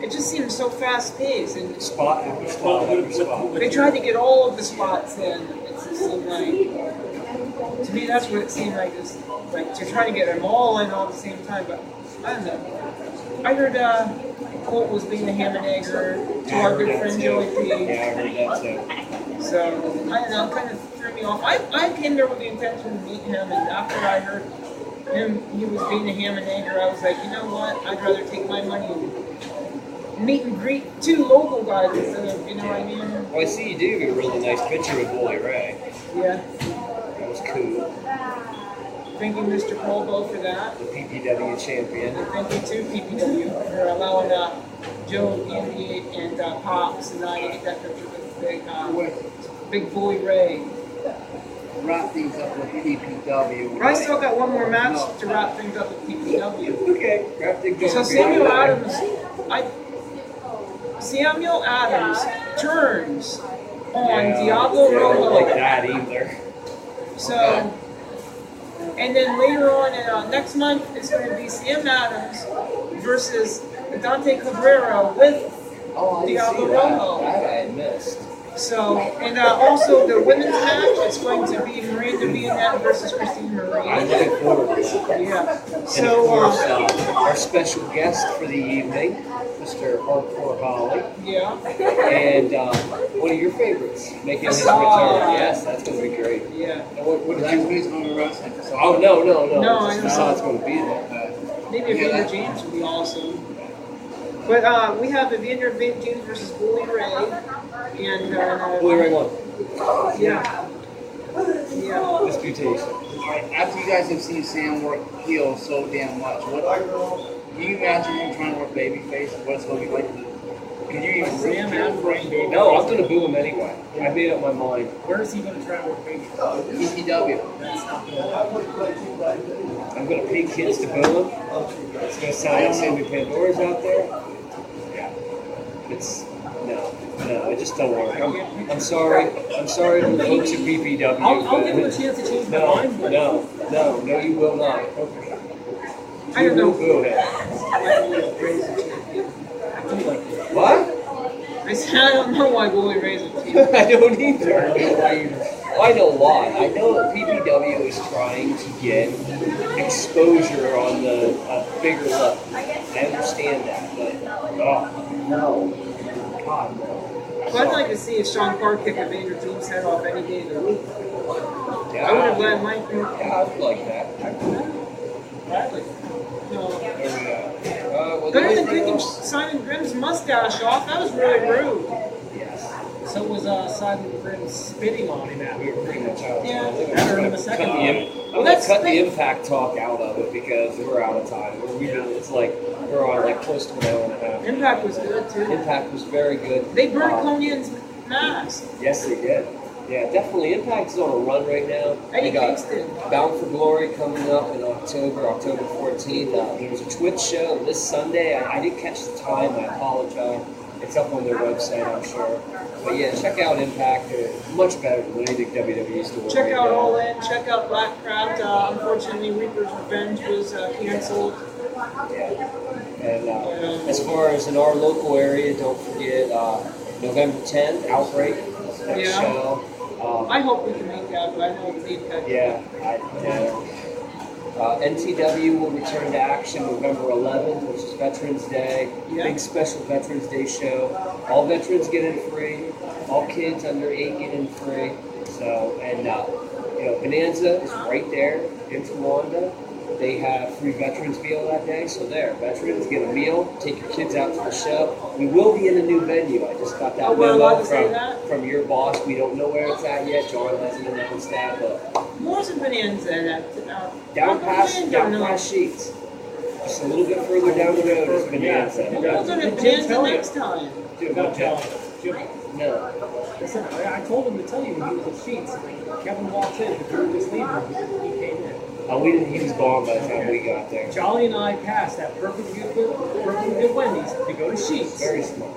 it just seemed so fast paced. And Spot after spot after spot. they tried to get all of the spots in. It just seemed like, to me, that's what it seemed like. Is like to try to get them all in all at the same time. But I don't know. I heard Colt was being a ham and egger to our good friend Joey P. Yeah, I heard that too. So, I don't know, kind of threw me off. I came there with the intention to meet him, and after I heard he was being a ham and egger, I was like, you know what, I'd rather take my money and meet and greet two local guys instead of, you know what I mean? Well, I see you do have a really nice picture with Bully Ray. Yeah. That was cool. Thank you, Mr. Colbo, for that. The PPW champion. And thank you to PPW for allowing Joe, Andy, and Pops and I to get that picture with Big Bully Ray. Wrap things up with PPW. But I still got one more match to wrap things up with PPW. Okay, grab the So Samuel Adams turns on Diablo I don't like Rojo. that either. So, and then later on, next month, it's going to be Sam Adams versus Dante Cabrera with Oh, I didn't see Diablo that. Rojo. That I had missed. So, and also the women's match is going to be Miranda Vianette versus Christine I'm Marie. looking forward to that. Yeah. And So, of course, our special guest for the evening, Mr. Hardcore Holly, Yeah. and one of your favorites making his return. Yes, that's going to be great. Yeah. And what did That's you? who's going to wrestling. Oh no! No, I Just know. Fassad's going to be there. Maybe Evander James would be awesome. But we have Evander James versus Bully Ray. And Bully Ray won. Yeah. Yeah. Disputation. Alright, after you guys have seen Sam work heel so damn much, what can you imagine him trying to work babyface? What it's going to be like? Can you even Sam and Brain Baby. No, I'm going to boo him anyway. I made up my mind. Where is he going to travel with Baby? ECW? That's not good. I'm going to pay kids to boo him. It's going to sound like Sammy Pandora's out there. Yeah. It's no, it just don't work. I'm sorry. I'm sorry to the folks at BPW. I'll give him a chance to change my mind. But No, you will not. I don't know. Boo him. I do like it. What? I said I don't know why Bully Ray's a team. I don't either. I know why. I know that PPW is trying to get exposure on the bigger level. I understand that, but no. God, no. Well, I'd like to see a Sean Park kick Evander James' head off any day of the week. Yeah, I would have let Mike Yeah, I would like that. gladly. No. Well, Better than the only kicking thing- Simon Grimm's mustache off. That was really rude. Yes. So was Simon Grimm spitting on him after. We were pretty much out of Yeah. time. That hurt him a second. I'm Well, gonna that's cut the- the impact talk out of it because we're out of time. It's like we're on like close to an hour and a half. Impact was good too. Impact was very good. They burned Conan's mask. Yes, they did. Yeah, definitely. Impact is on a run right now. Eddie They got Kingston. Bound for Glory coming up in October 14th. There's a Twitch show this Sunday. I didn't catch the time. I apologize. It's up on their website, I'm sure. But yeah, check out Impact. They're much better than anything WWE's doing. Check right out now. All In. Check out Blackcraft. Unfortunately, Reaper's Revenge was canceled. Yeah. And as far as in our local area, don't forget November 10th, Outbreak. Next Yeah. show. I hope we can make that, but I know it's Impact. Yeah, NTW will return to action November 11th, which is Veterans Day. Yeah. Big special Veterans Day show. All veterans get in free. All kids under 8 get in free. So, and Bonanza is right there in Towanda. They have free veterans meal that day. So there, veterans get a meal. Take your kids out to the show. We will be in a new venue. I just got that Oh, we're allowed memo to say that? from your boss. We don't know where it's at yet. John hasn't announced that, but Where's the Bonanza at? down past Sheets. Just a little bit further down the road is Bonanza. We'll go to Did Jim Bonanza tell you? next time. Dude, Don't tell him. Jim, No. listen, I told him to tell you when he was at Sheets. Kevin walked in, the dude was leaving, he came in. He was gone by the time we got there. Jolly and I passed that perfectly good Wendy's to go to Sheets. Very smart.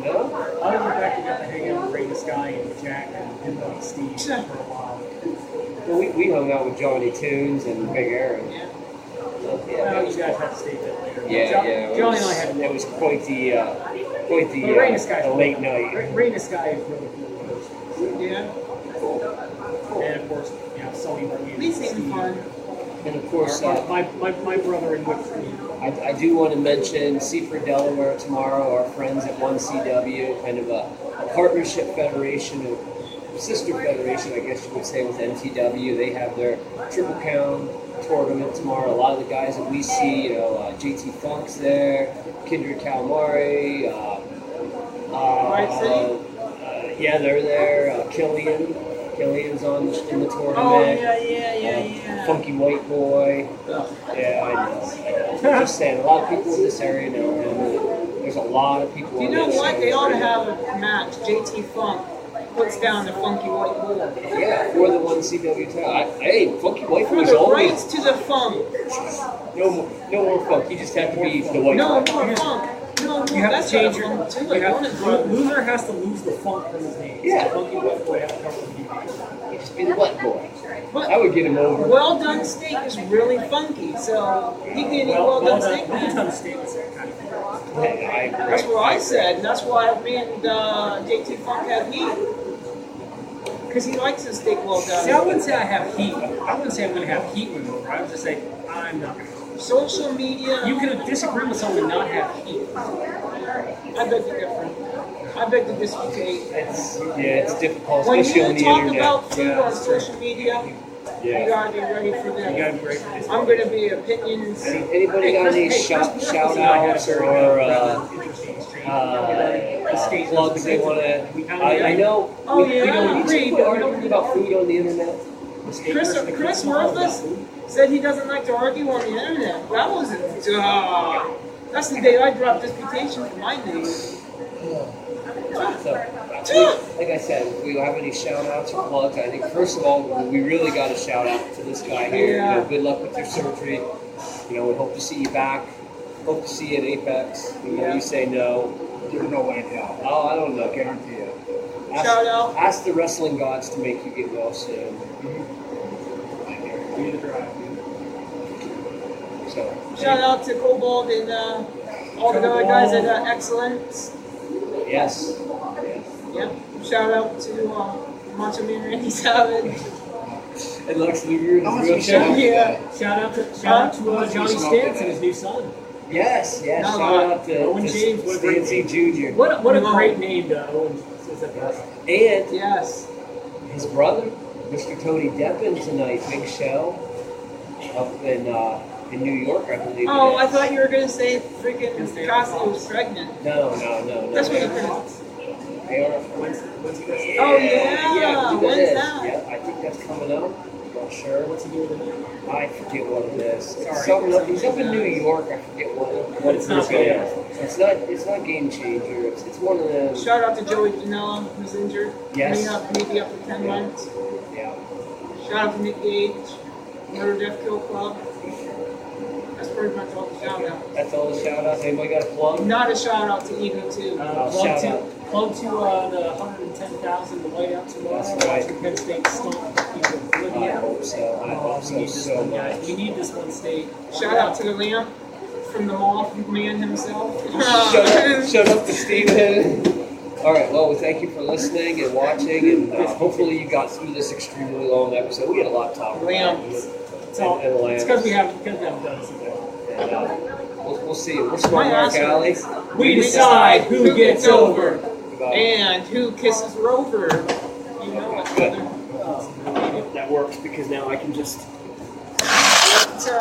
No? Other than the fact we got to hang out with Ray the Sky and Jack and him and Steve for a while. Well, we hung out with Johnny Tunes and Big Aaron. Yeah. So, Well, you guys had to stay there later. yeah. Jolly and I had to It was quite the But Ray the Sky's late night. Ray the Sky is really cool. Yeah. And of course, Sully Marine. These seem fun. And of course, My brother in Whitford. I do want to mention Seaford, Delaware tomorrow. Our friends at 1CW, kind of a partnership federation, a sister federation, I guess you would say, with NTW. They have their Triple Crown tournament tomorrow. A lot of the guys that we see, JT Funk's there, Kindred Calamari, Riot City? yeah, they're there. Killian's in the tournament. Oh, yeah. Funky White Boy. Yeah, I know. Just saying, a lot of people in this area know him. There's a lot of people. You on know that what? show. They ought to have a match. JT Funk puts down the Funky White Bull. Yeah, for the 1CW title. Hey, Funky White For Boy's the always rights to the Funk. no more funk. You just have to be the White No Boy. more Funk. No, You have that's to change not a your. funk too. I want it. Loser has to lose the funk from his name. Yeah. Funky White Boy has to come from the You just be the White Boy. But I would get him over. well done steak is really funky, so he can eat well done steak. Well done steak is kind of thing. Hey, I agree. That's what I said, and that's why me and JT Funk had heat. because he likes his steak well done. See, I wouldn't say I have heat. I wouldn't say I'm going to have heat with over. I would just say I'm not. Social media. You can disagree with someone and not have heat. I beg to differ. I beg to dispute. It's difficult, When especially on you the talk internet. about food on social media, you gotta be ready for You that. got to be ready for this. I'm gonna be opinions. Anybody got any shout outs or plugs they want to? I know. Oh, we yeah, don't need agreed. to put articles about food on the internet. Chris Worthless said he doesn't like to argue on the internet. That wasn't. That's the day I dropped disputation from my name. So, like I said, if we have any shout outs or plugs, I think first of all, we really got to shout out to this guy here. Yeah. You know, good luck with your surgery. You know, we hope to see you back. Hope to see you at Apex. You know, you say no. There's no way in hell. Oh, I don't know. I guarantee you. Shout out. Ask the wrestling gods to make you get well soon. So, Shout out to Cobalt and all the other guys at Excellence. yes. Yeah. Shout out to Macho Man Randy Savage. And Lex Luger and How much his real we shout show. Yeah. Shout out to Johnny Stantz and his new son. Yes, yes. Not a Shout lot. out to Owen James, what a great Stancy Jr. What a No. great name to Owen. Since that passed. And Yes. his brother, Mr. Tony Deppen, tonight. Big show up in New York, I believe. Oh, it I is. thought you were gonna say freaking Costa was pregnant. No. That's what you pronounced. They are. When's he gonna say? Oh I yeah. think When's that is. that? Yeah, I think that's coming up. Not sure. What's he doing tonight? I forget what it is. It's Sorry. something up, he's up in New York. I forget what. But it's not good. It's not Game Changer. It's one of them. Shout out to Joey Janela, who's injured. Yes. Maybe up to 10 months. Yeah. Shout out to Nick Gage, Murder Death Kill Club. That's pretty much all the shout out. That's all the shout outs. Anybody got a plug? Not a shout out to Ego too. Plug to the 110,000 the light out tomorrow. That's right. Watch Penn State stomp. I hope so. I hope We so need this so one, guys. much. We need this one state. Shout out to the lamp from the Moth Man himself. Shut up to Steven. All right, well, thank you for listening and watching, and hopefully you got through this extremely long episode. We had a lot to talk about. Lamps. It's all. And It's because we haven't done this yet. And, we'll see. We're Smart My Mark answer Alley. is- We decide who gets over. And who kisses Rover? You know it, brother. That works because now I can just. Sorry.